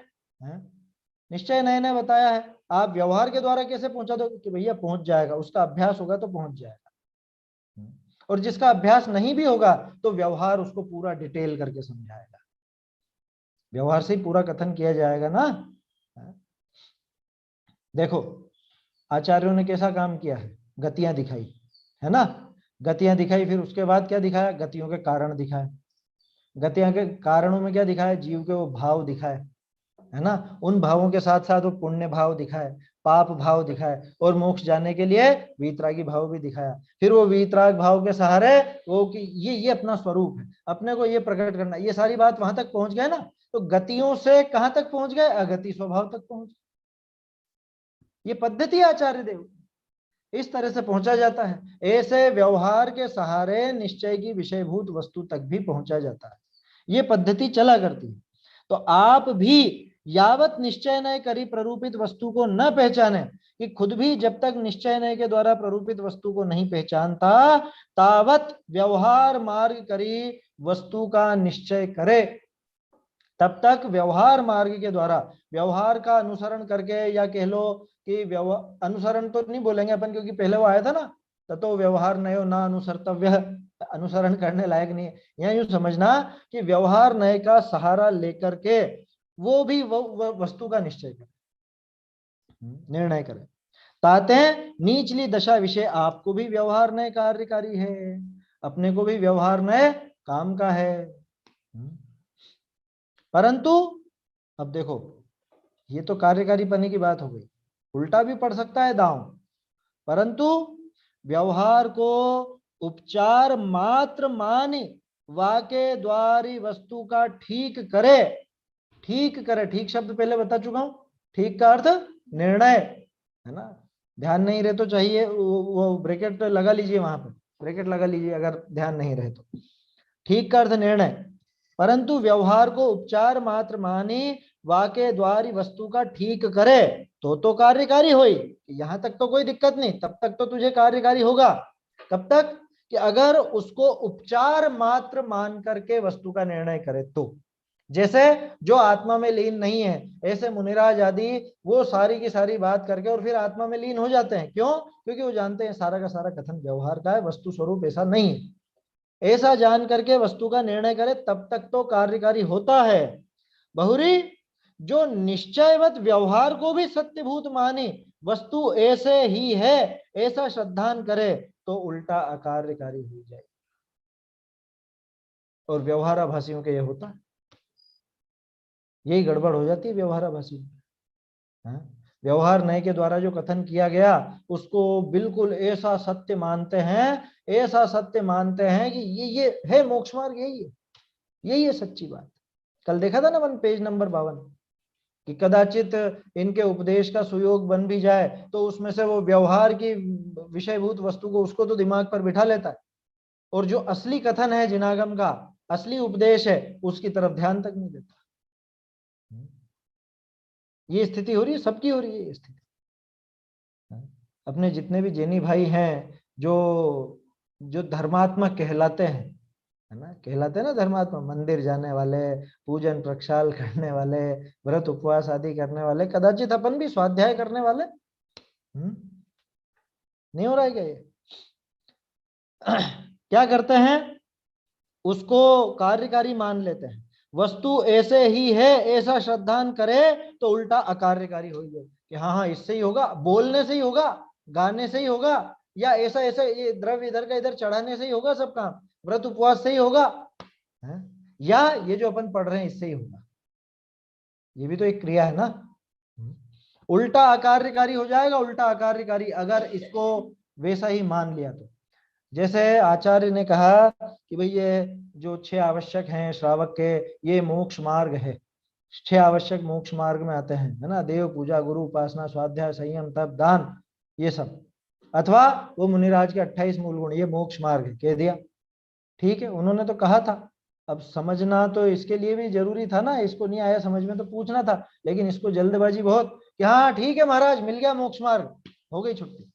निश्चय ने बताया है, आप व्यवहार के द्वारा कैसे पहुंचा दो? कि भैया पहुंच जाएगा, उसका अभ्यास होगा तो पहुंच जाएगा। और जिसका अभ्यास नहीं भी होगा तो व्यवहार उसको पूरा डिटेल करके समझाएगा, व्यवहार से ही पूरा कथन किया जाएगा ना। देखो आचार्यों ने कैसा काम किया है, गतियां दिखाई, है ना, गतियां दिखाई, फिर उसके बाद क्या दिखाया, गतियों के कारण दिखाए, गतियां के कारणों में क्या दिखाया, जीव के वो भाव दिखाए, है ना, उन भावों के साथ साथ वो पुण्य भाव दिखाए, पाप भाव दिखाए, और मोक्ष जाने के लिए वीतरागी भाव भी दिखाया। फिर वो वीतराग भाव के सहारे वो कि ये अपना स्वरूप है, अपने को ये प्रकट करना, ये सारी बात वहां तक पहुंच गए ना। तो गतियों से कहां तक पहुंच गए, अगति स्वभाव तक पहुंच। ये पद्धति आचार्य देव, इस तरह से पहुंचा जाता है। ऐसे व्यवहार के सहारे निश्चय की विषयभूत वस्तु तक भी पहुंचा जाता है, ये पद्धति चला करती है। तो आप भी यावत निश्चय नय करी प्ररूपित वस्तु को न पहचाने, कि खुद भी जब तक निश्चय नय के द्वारा प्ररूपित वस्तु को नहीं पहचानता, तावत व्यवहार मार्ग करी वस्तु का निश्चय करे। तब तक व्यवहार मार्ग के द्वारा, व्यवहार का अनुसरण करके, या कह लो कि अनुसरण तो नहीं बोलेंगे अपन, क्योंकि पहले वो आया था ना, ततो व्यवहार नयो ना अनुसर्तव्य, अनुसरण करने लायक नहीं है। यहाँ यूं समझना कि व्यवहार नय का सहारा लेकर के वो भी वो वस्तु का निश्चय करे, निर्णय करे। ताते नीचली दशा विषय आपको भी व्यवहार नय कार्यकारी है, अपने को भी व्यवहार नय काम का है। परंतु अब देखो, ये तो कार्यकारी पने की बात हो गई, उल्टा भी पड़ सकता है दांव। परंतु व्यवहार को उपचार मात्र माने वाके द्वारी वस्तु का ठीक करे, ठीक करे, ठीक शब्द पहले बता चुका हूं, ठीक का अर्थ निर्णय, है ना, ध्यान नहीं रहे तो चाहिए वो ब्रैकेट लगा लीजिए, वहां पे ब्रैकेट लगा लीजिए अगर ध्यान नहीं रहे तो। ठीक का अर्थ निर्णय, परंतु व्यवहार को उपचार मात्र माने वाके द्वारी वस्तु का ठीक करे तो कार्यकारी होई। यहां तक तो कोई दिक्कत नहीं, तब तक तो तुझे कार्यकारी होगा। कब तक, कि अगर उसको उपचार मात्र मान करके वस्तु का निर्णय करे तो। जैसे जो आत्मा में लीन नहीं है, ऐसे मुनिराज आदि वो सारी की सारी बात करके और फिर आत्मा में लीन हो जाते हैं। क्यों? क्योंकि वो जानते हैं सारा का सारा कथन व्यवहार का है, वस्तु स्वरूप ऐसा नहीं है। ऐसा जान करके वस्तु का निर्णय करे तब तक तो कार्यकारी होता है। बहुरी जो निश्चयवत व्यवहार को भी सत्यभूत माने वस्तु ऐसे ही है, ऐसा श्रद्धान करे तो उल्टा अकार्यकारी हो जाए। और व्यवहाराभासियों के ये होता है, यही गड़बड़ हो जाती है व्यवहाराभासियों। व्यवहार नय के द्वारा जो कथन किया गया उसको बिल्कुल ऐसा सत्य मानते हैं, ऐसा सत्य मानते हैं कि ये है मोक्ष मार्ग, यही है, यही है सच्ची बात। कल देखा था ना अपन पेज नंबर 52 कि कदाचित इनके उपदेश का सुयोग बन भी जाए तो उसमें से वो व्यवहार की विषयभूत वस्तु को उसको तो दिमाग पर बिठा लेता है, और जो असली कथन है जिनागम का, असली उपदेश है, उसकी तरफ ध्यान तक नहीं देता। ये स्थिति हो रही है, सबकी हो रही है ये स्थिति। अपने जितने भी जैनी भाई हैं जो जो धर्मात्मा कहलाते हैं, है ना, कहलाते हैं ना धर्मात्मा, मंदिर जाने वाले, पूजन प्रक्षाल करने वाले, व्रत उपवास आदि करने वाले, कदाचित अपन भी स्वाध्याय करने वाले, नहीं हो रहा है क्या ये? क्या करते हैं, उसको कार्यकारी मान लेते हैं, वस्तु ऐसे ही है ऐसा श्रद्धान करे तो उल्टा अकार्यकारी हो जाए कि हाँ हाँ इससे ही होगा, बोलने से ही होगा, गाने से ही होगा, या ऐसा ऐसा ये द्रव्य इधर का इधर चढ़ाने से ही होगा सब काम, व्रत उपवास से ही होगा, है? या ये जो अपन पढ़ रहे हैं इससे ही होगा, ये भी तो एक क्रिया है ना। उल्टा अकार्यकारी हो जाएगा, उल्टा अकार्यकारी अगर इसको वैसा ही मान लिया तो। जैसे आचार्य ने कहा कि भाई ये जो 6 आवश्यक हैं श्रावक के, ये मोक्ष मार्ग है, 6 आवश्यक मोक्ष मार्ग में आते हैं, है ना, देव पूजा, गुरु उपासना, स्वाध्याय, संयम, तप, दान, ये सब, अथवा वो मुनिराज के 28 मूल गुण, ये मोक्ष मार्ग है, कह दिया, ठीक है, उन्होंने तो कहा था। अब समझना तो इसके लिए भी जरूरी था ना, इसको नहीं आया समझ में तो पूछना था, लेकिन इसको जल्दबाजी बहुत कि हाँ ठीक है महाराज मिल गया मोक्ष मार्ग, हो गई छुट्टी।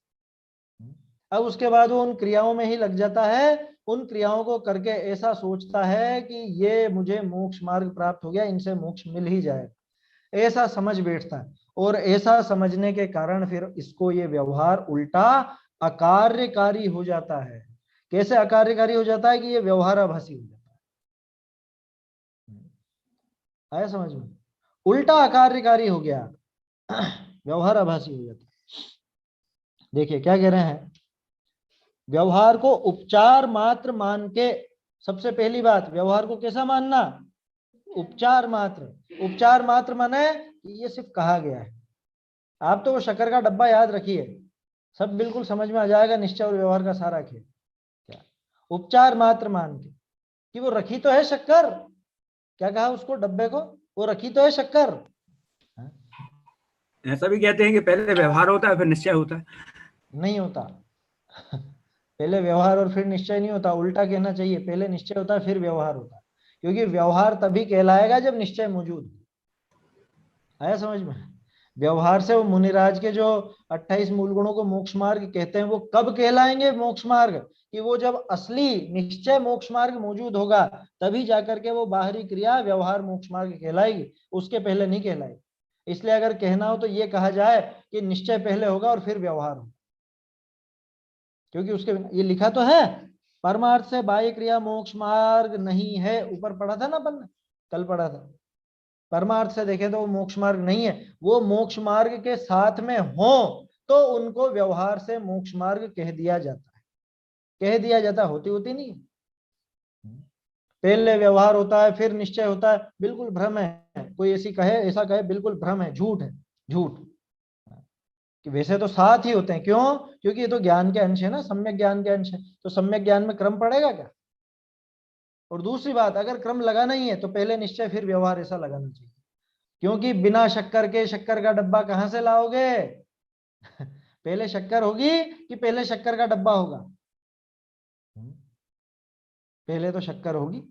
अब उसके बाद वो उन क्रियाओं में ही लग जाता है, उन क्रियाओं को करके ऐसा सोचता है कि ये मुझे मोक्ष मार्ग प्राप्त हो गया, इनसे मोक्ष मिल ही जाए, ऐसा समझ बैठता है, और ऐसा समझने के कारण फिर इसको ये व्यवहार उल्टा अकार्यकारी हो जाता है। कैसे अकार्यकारी हो जाता है कि ये व्यवहाराभासी हो जाता है, आया समझ में? उल्टा अकार्यकारी हो गया, व्यवहाराभासी हो जाता है। देखिए क्या कह रहे हैं, व्यवहार को उपचार मात्र मान के, सबसे पहली बात व्यवहार को कैसा मानना, उपचार मात्र। उपचार मात्र माने ये सिर्फ कहा गया है, आप तो वो शक्कर का डब्बा याद रखिए, सब बिल्कुल समझ में आ जाएगा, निश्चय और व्यवहार का सारा खेल क्या। उपचार मात्र मान के कि वो रखी तो है शक्कर, क्या कहा उसको डब्बे को, वो रखी तो है शक्कर। ऐसा भी कहते हैं कि पहले व्यवहार होता है फिर निश्चय होता है। नहीं होता, पहले व्यवहार और फिर निश्चय नहीं होता, उल्टा कहना चाहिए, पहले निश्चय होता है फिर व्यवहार होता है, क्योंकि व्यवहार तभी कहलाएगा जब निश्चय मौजूद। आया समझ में? व्यवहार से वो मुनिराज के जो 28 मूल गुणों को मोक्ष मार्ग कहते हैं, वो कब कहलाएंगे मोक्ष मार्ग, कि वो जब असली निश्चय मोक्ष मार्ग मौजूद होगा, तभी जाकर के वो बाहरी क्रिया व्यवहार मोक्ष मार्ग कहलाएगी, उसके पहले नहीं कहलाएगी। इसलिए अगर कहना हो तो ये कहा जाए कि निश्चय पहले होगा और फिर व्यवहार होगा, क्योंकि उसके ये लिखा तो है, परमार्थ से बाह्य क्रिया मोक्ष मार्ग नहीं है, ऊपर पढ़ा था ना अपन ने, कल पढ़ा था। परमार्थ से देखें तो वो मोक्ष मार्ग नहीं है, वो मोक्ष मार्ग के साथ में हो तो उनको व्यवहार से मोक्ष मार्ग कह दिया जाता है, कह दिया जाता, होती होती नहीं। पहले व्यवहार होता है फिर निश्चय होता है, बिल्कुल भ्रम है, कोई ऐसी कहे, ऐसा कहे, बिल्कुल भ्रम है, झूठ है, झूठ। कि वैसे तो साथ ही होते हैं, क्यों? क्योंकि ये तो ज्ञान के अंश है ना, सम्यक ज्ञान के अंश है, तो सम्यक ज्ञान में क्रम पड़ेगा क्या? और दूसरी बात, अगर क्रम लगा नहीं है तो पहले निश्चय फिर व्यवहार, ऐसा लगाना चाहिए, क्योंकि बिना शक्कर के शक्कर का डब्बा कहां से लाओगे? पहले शक्कर होगी कि पहले शक्कर का डब्बा होगा? पहले तो शक्कर होगी,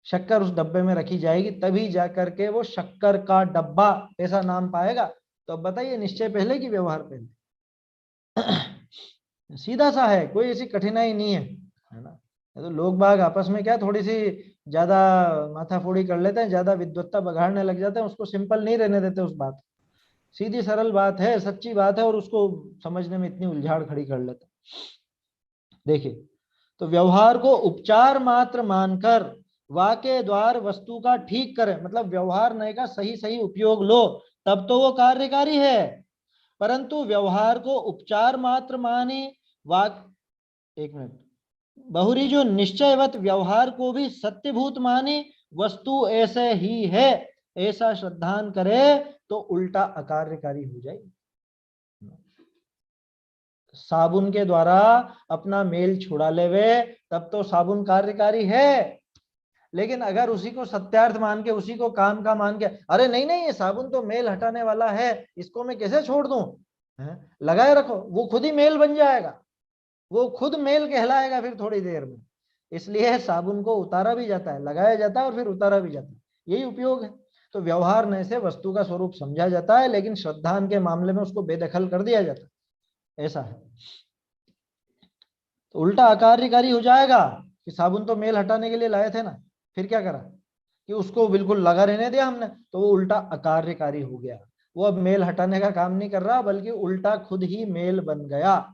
शक्कर उस डब्बे में रखी जाएगी, तभी जाकर के वो शक्कर का डब्बा ऐसा नाम पाएगा। तो अब बताइए निश्चय पहले कि व्यवहार पहले? सीधा सा है, कोई ऐसी कठिनाई नहीं है ना। तो लोग बाग आपस में क्या थोड़ी सी ज्यादा माथाफोड़ी कर लेते हैं, ज्यादा विद्वत्ता बघाड़ने लग जाते हैं, उसको सिंपल नहीं रहने देते उस बात। सीधी सरल बात है, सच्ची बात है, और उसको समझने में इतनी उलझाड़ खड़ी कर लेते हैं। देखिए, तो व्यवहार को उपचार मात्र मानकर वाक्य द्वार वस्तु का ठीक करें, मतलब व्यवहार नए का सही सही उपयोग लो, तब तो वो कार्यकारी है। परंतु व्यवहार को उपचार मात्र माने, वाक एक मिनट, बहुरी जो निश्चयवत व्यवहार को भी सत्यभूत माने, वस्तु ऐसे ही है ऐसा श्रद्धान करे तो उल्टा अकार्यकारी हो जाएगी। साबुन के द्वारा अपना मेल छुड़ा लेवे तब तो साबुन कार्यकारी है, लेकिन अगर उसी को सत्यार्थ मान के, उसी को काम का मान के, अरे नहीं नहीं ये साबुन तो मेल हटाने वाला है, इसको मैं कैसे छोड़ दूं, लगाए रखो, वो खुद ही मेल बन जाएगा, वो खुद मेल कहलाएगा फिर थोड़ी देर में। इसलिए साबुन को उतारा भी जाता है, लगाया जाता है और फिर उतारा भी जाता है, यही उपयोग है। तो व्यवहार ने से वस्तु का स्वरूप समझा जाता है, लेकिन श्रद्धान के मामले में उसको बेदखल कर दिया जाता है, ऐसा है। तो उल्टा अकार्यकारी हो जाएगा कि साबुन तो मेल हटाने के लिए लाए थे ना, फिर क्या करा कि उसको बिल्कुल लगा रहने दिया हमने, तो वो उल्टा अकार्यकारी हो गया। वो अब मेल हटाने का काम नहीं कर रहा, बल्कि उल्टा खुद ही मेल बन गया,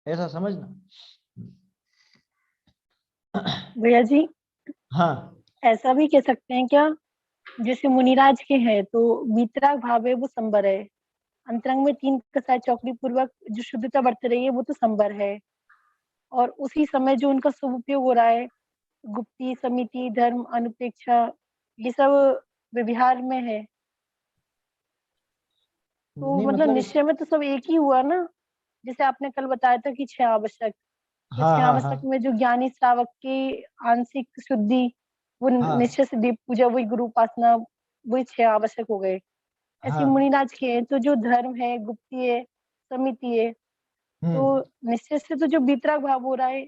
ऐसा समझना। भैया जी, हाँ ऐसा भी कह सकते हैं क्या, जैसे मुनिराज के हैं तो वीतराग भाव है वो संबर है, अंतरंग में 3 कसाय चौकड़ी पूर्वक जो शुद्धता बरत रही है वो तो संबर है, और उसी समय जो उनका शुभ उपयोग हो रहा है, गुप्ती, समिति, धर्म, अनुपेक्षा, ये सब व्यवहार में है, तो नहीं मतलब मतलब निश्चय में तो सब एक ही हुआ ना। जैसे आपने कल बताया था कि 6 आवश्यक, तो हाँ 6 हाँ आवश्यक हाँ में जो ज्ञानी श्रावक की आंशिक शुद्धि, वो हाँ निश्चय से दीप पूजा, वही गुरु उपासना, वही 6 आवश्यक हो गए। ऐसे हाँ मुनिराज के हैं तो जो धर्म है, गुप्ती है, समिति है, तो निश्चय से तो जो बीतराग भाव हो रहा है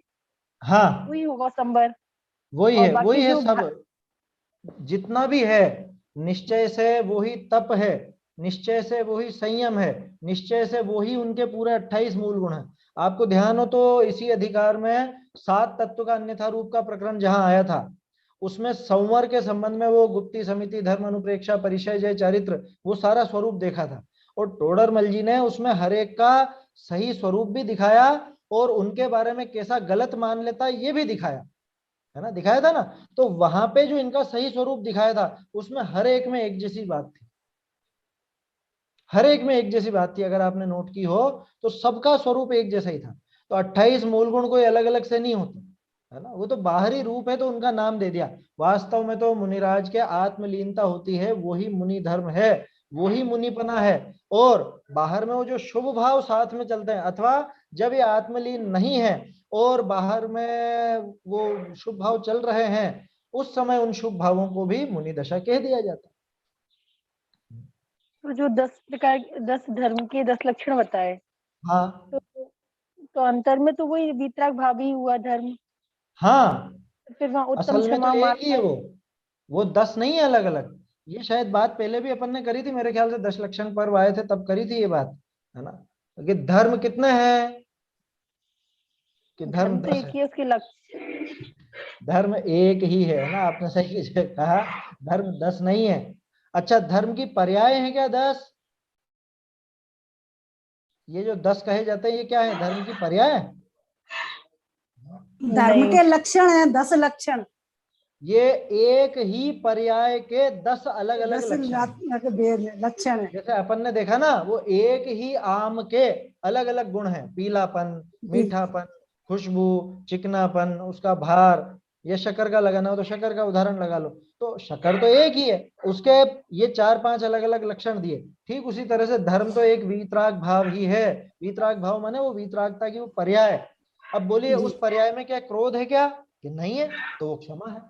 हाँ वही होगा संबर, वही और है, बाकी वही है जो सब, जितना भी है निश्चय से वही तप है, निश्चय से वही संयम है, निश्चय से वही उनके पूरे 28 मूल गुण हैं। आपको ध्यान हो तो इसी अधिकार में 7 तत्व का अन्यथा रूप का प्रकरण जहां आया था, उसमें संवर के संबंध में वो गुप्ती, समिति, धर्म, अनुप्रेक्षा, परिचय, जय, चारित्र, वो सारा स्वरूप देखा था। और टोडरमल जी ने उसमें हर एक का सही स्वरूप भी दिखाया, और उनके बारे में कैसा गलत मान लेता है ये भी दिखाया, है ना, दिखाया था ना। तो वहां पे जो इनका सही स्वरूप दिखाया था, उसमें हर एक में एक जैसी बात थी, हर एक में एक जैसी बात थी, अगर आपने नोट की हो तो सबका स्वरूप एक जैसा ही था। तो 28 मूल गुण कोई अलग अलग से नहीं होते, है ना, वो तो बाहरी रूप है तो उनका नाम दे दिया। वास्तव में तो मुनिराज के आत्मलीनता होती है, वही मुनि धर्म है, वही मुनिपना है। और बाहर में वो जो शुभ भाव साथ में चलते हैं, अथवा जब ये आत्मलीन नहीं है और बाहर में वो शुभ भाव चल रहे हैं, उस समय उन शुभ भावों को भी मुनि दशा कह दिया जाता है। तो जो 10 प्रकार, 10 धर्म के 10 लक्षण बताए, हाँ तो अंतर में तो वही वीतराग भाव ही हुआ धर्म, हाँ, तो फिर वहाँ उत्तम, असल में तो क्षमा, एक ही है मार्ग। वो 10 नहीं है अलग अलग। ये शायद बात पहले भी अपन ने करी थी, मेरे ख्याल से 10 लक्षण पर्व आए थे तब करी थी ये बात, है ना, कि धर्म कितने हैं, कि धर्म धर्म तो 10 एक है। ही है, उसके लक्ष्य। धर्म एक ही है ना, आपने सही कहा, धर्म 10 नहीं है। अच्छा, धर्म की पर्याय है क्या 10? ये जो 10 कहे जाते हैं ये क्या है, धर्म की पर्याय है? धर्म नहीं, के लक्षण है 10 लक्षण, ये एक ही पर्याय के 10 अलग अलग 10 लक्षण हैं। लक्षण है। जैसे अपन ने देखा ना, वो एक ही आम के अलग अलग गुण हैं, पीलापन, मीठापन, खुशबू, चिकनापन, उसका भार, या शक्कर का लगाना हो तो शक्कर का उदाहरण लगा लो, तो शक्कर तो एक ही है, उसके ये 4-5 अलग अलग लक्षण दिए। ठीक उसी तरह से धर्म तो एक वीतराग भाव ही है। वीतराग भाव माने वो वीतरागता की वो पर्याय। अब बोलिए उस पर्याय में क्या क्रोध है क्या, कि नहीं है, तो वो क्षमा है।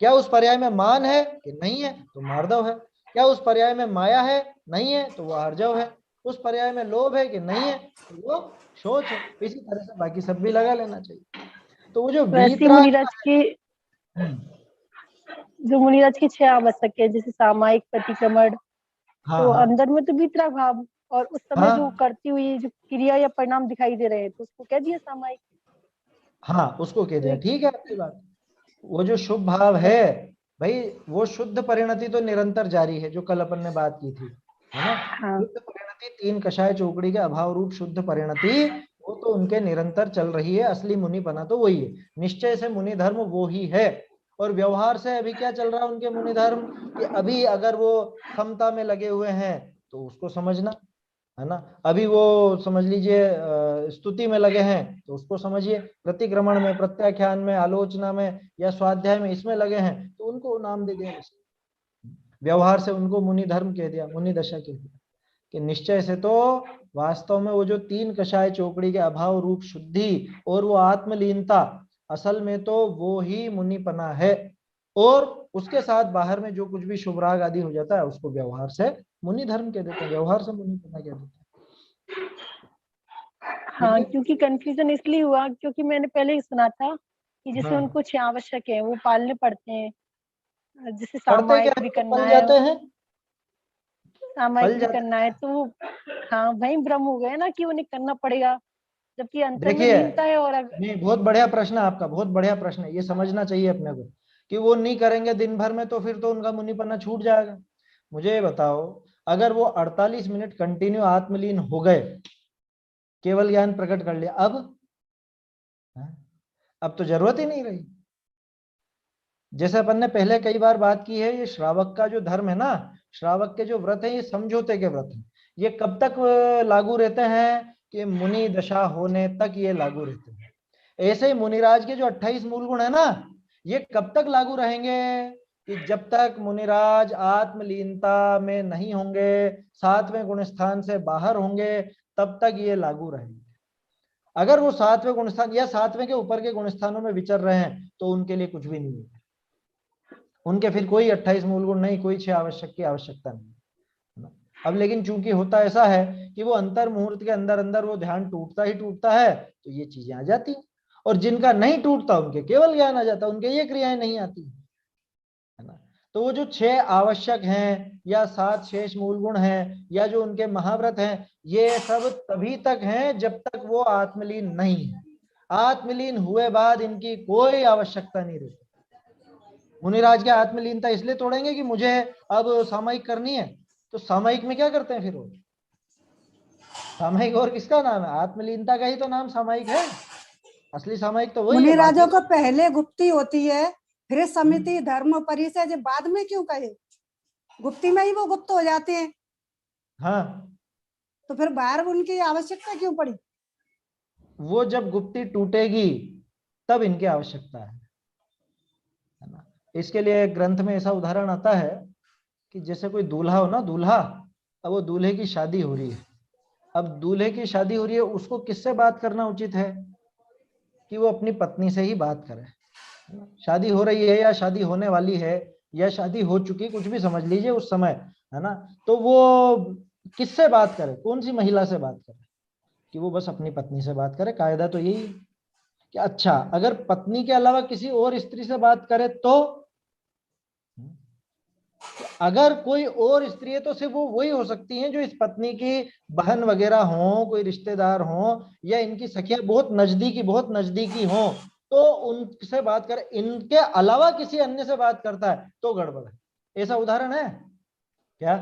क्या उस पर्याय में मान है, कि नहीं है, तो मार्दव है। क्या उस पर्याय में माया है, नहीं है, तो वो आर्जव है। उस पर्याय में लोभ है, कि नहीं है, तो वो शोच है। इसी तरह से बाकी सब भी लगा लेना चाहिए। तो वो जो तो ऐसी वीतराग, मुनिराज के, जो मुनिराज के 6 आवश्यक है, जैसे सामायिक, प्रतिक्रमण, हाँ तो हाँ अंदर में तो वीतराग भाव, और उस समय जो हाँ करती हुई जो क्रिया या परिणाम दिखाई दे रहे हैं, तो उसको कह दिया सामायिक। हाँ, उसको कह तो दिया, एक, ठीक है आपकी बात। वो जो शुभ भाव है भाई, वो शुद्ध परिणति तो निरंतर जारी है, जो कल अपन ने बात की थी, है ना। हाँ, शुद्ध परिणति, 3 कषाय चौकड़ी के अभाव रूप शुद्ध परिणति, वो तो उनके निरंतर चल रही है। असली मुनि बना तो वही है, निश्चय से मुनि धर्म वो ही है। और व्यवहार से अभी क्या चल रहा है उनके मुनि धर्म, कि अभी अगर वो समता में लगे हुए हैं तो उसको समझना, है ना। अभी वो समझ लीजिए स्तुति में लगे हैं तो उसको समझिए, प्रतिक्रमण में, प्रत्याख्यान में, आलोचना में या स्वाध्याय में, इसमें लगे हैं तो उनको नाम दे दिया। व्यवहार से उनको मुनि धर्म कह दिया, मुनि दशा कह दिया। कि निश्चय से तो वास्तव में वो जो 3 कषाय चौकड़ी के अभाव रूप शुद्धि और वो आत्मलीनता, असल में तो वो ही मुनिपना है। और उसके साथ बाहर में जो कुछ भी शुभ राग आदि हो जाता है उसको व्यवहार से मुनि धर्म कह देते हैं, व्यवहार से मुनि पन्ना कह देते हैं। हाँ, ठीक है? क्योंकि कंफ्यूजन इसलिए हुआ क्योंकि मैंने पहले ही सुना था कि जैसे हाँ। उनको 6 आवश्यक है वो पालने पड़ते हैं, जैसे पढ़ते क्या सामायिक भी है तो करना पल है, जाते हैं, सामायिक पल भी जाते करना है, तो हाँ वही भ्रम हो गया ना कि उन्हें करना पड़ेगा, जबकि हैं। अंतर में देखिए, लीनता है। और नहीं, बहुत बढ़िया प्रश्न है आपका, बहुत बढ़िया प्रश्न है, ये समझना चाहिए अपने को कि वो नहीं करेंगे दिन भर में तो फिर तो उनका मुनिपन्ना छूट जाएगा। मुझे ये बताओ, अगर वो 48 मिनट कंटिन्यू आत्मलीन हो गए, केवल ज्ञान प्रकट कर लिया, अब तो जरूरत ही नहीं रही। जैसे अपन ने पहले कई बार बात की है, ये श्रावक का जो धर्म है ना, श्रावक के जो व्रत है ये समझौते के व्रत हैं। ये कब तक लागू रहते हैं कि मुनि दशा होने तक ये लागू रहते हैं। ऐसे ही मुनिराज के जो 28 मूल गुण है ना, ये कब तक लागू रहेंगे कि जब तक मुनिराज आत्मलीनता में नहीं होंगे, 7वें गुण स्थान से बाहर होंगे, तब तक ये लागू रहेंगे। अगर वो 7वें गुण स्थान या 7वें के ऊपर के गुण स्थानों में विचर रहे हैं तो उनके लिए कुछ भी नहीं है, उनके फिर कोई 28 मूल गुण नहीं, कोई 6 आवश्यक की आवश्यकता नहीं। अब लेकिन चूंकि होता ऐसा है कि वो अंतर मुहूर्त के अंदर अंदर वो ध्यान टूटता ही टूटता है, तो ये चीजें आ जाती हैं। और जिनका नहीं टूटता उनके केवल ज्ञान आ जाता, उनके ये क्रियाएं नहीं आती, है ना। तो वो जो 6 आवश्यक हैं या 7 शेष मूल गुण हैं या जो उनके महाव्रत हैं, ये सब तभी तक हैं जब तक वो आत्मलीन नहीं है। आत्मलीन हुए बाद इनकी कोई आवश्यकता नहीं रहती। मुनिराज के आत्मलीनता इसलिए तोड़ेंगे कि मुझे अब सामयिक करनी है, तो सामयिक में क्या करते हैं फिर वो? सामयिक और किसका नाम है? आत्मलीनता का ही तो नाम सामयिक है। असली सामयिक तो वही है, मुनिराजों बाकी को पहले गुप्ती होती है, फिर समिति धर्म परिचय, जब बाद में क्यों कहे? गुप्ती में ही वो गुप्त हो जाते हैं, हाँ, तो फिर बाहर उनकी आवश्यकता क्यों पड़ी? वो जब गुप्ती टूटेगी तब इनकी आवश्यकता है ना। इसके लिए ग्रंथ में ऐसा उदाहरण आता है कि जैसे कोई दूल्हा हो ना, दूल्हा, अब वो दूल्हे की शादी हो रही है। अब दूल्हे की शादी हो रही है, उसको किससे बात करना उचित है? कि वो अपनी पत्नी से ही बात करे। शादी हो रही है या शादी होने वाली है या शादी हो चुकी, कुछ भी समझ लीजिए उस समय, है ना। तो वो किससे बात करे, कौन सी महिला से बात करे? कि वो बस अपनी पत्नी से बात करे। कायदा तो यही है कि अच्छा, अगर पत्नी के अलावा किसी और स्त्री से बात करे तो अगर कोई और स्त्री है तो सिर्फ वो वही हो सकती हैं जो इस पत्नी की बहन वगैरह हो, कोई रिश्तेदार हो, या इनकी सखियां बहुत नजदीकी हो, तो उनसे बात करे। इनके अलावा किसी अन्य से बात करता है तो गड़बड़ है। ऐसा उदाहरण है क्या?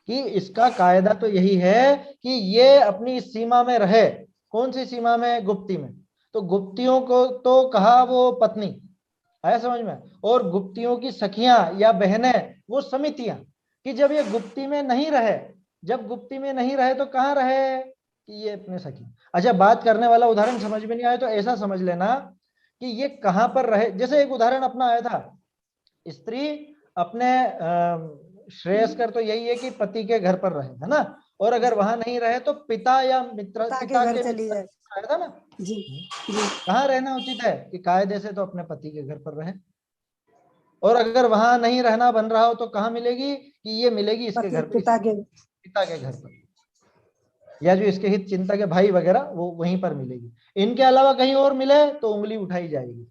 कि इसका कायदा तो यही है कि ये अपनी सीमा में रहे। कौन सी सीमा में? गुप्ती में। तो गुप्तियों को तो कहा वो पत्नी, आया समझ में। और गुप्तियों की सखियां या बहनें वो समितियां, कि जब ये गुप्ती में नहीं रहे, जब गुप्ती में नहीं रहे तो कहाँ रहे? कि ये अपने सखी। अच्छा, बात करने वाला उदाहरण समझ में नहीं आया तो ऐसा समझ लेना कि ये कहां पर रहे। जैसे एक उदाहरण अपना आया था, स्त्री अपने श्रेयस्कर तो यही है कि पति के घर पर रहे, है ना। और अगर वहां नहीं रहे तो पिता या मित्र, पिता के घर के चली मित्र जाए। आया था ना। जी जी। कहाँ रहना उचित है? कि कायदे से तो अपने पति के घर पर रहे। और अगर वहां नहीं रहना बन रहा हो तो कहाँ मिलेगी? कि ये मिलेगी इसके घर पर, पिता के। पिता के घर पर, या जो इसके हित चिंतक है भाई वगैरह, वो वहीं पर मिलेगी। इनके अलावा कहीं और मिले तो उंगली उठाई जाएगी,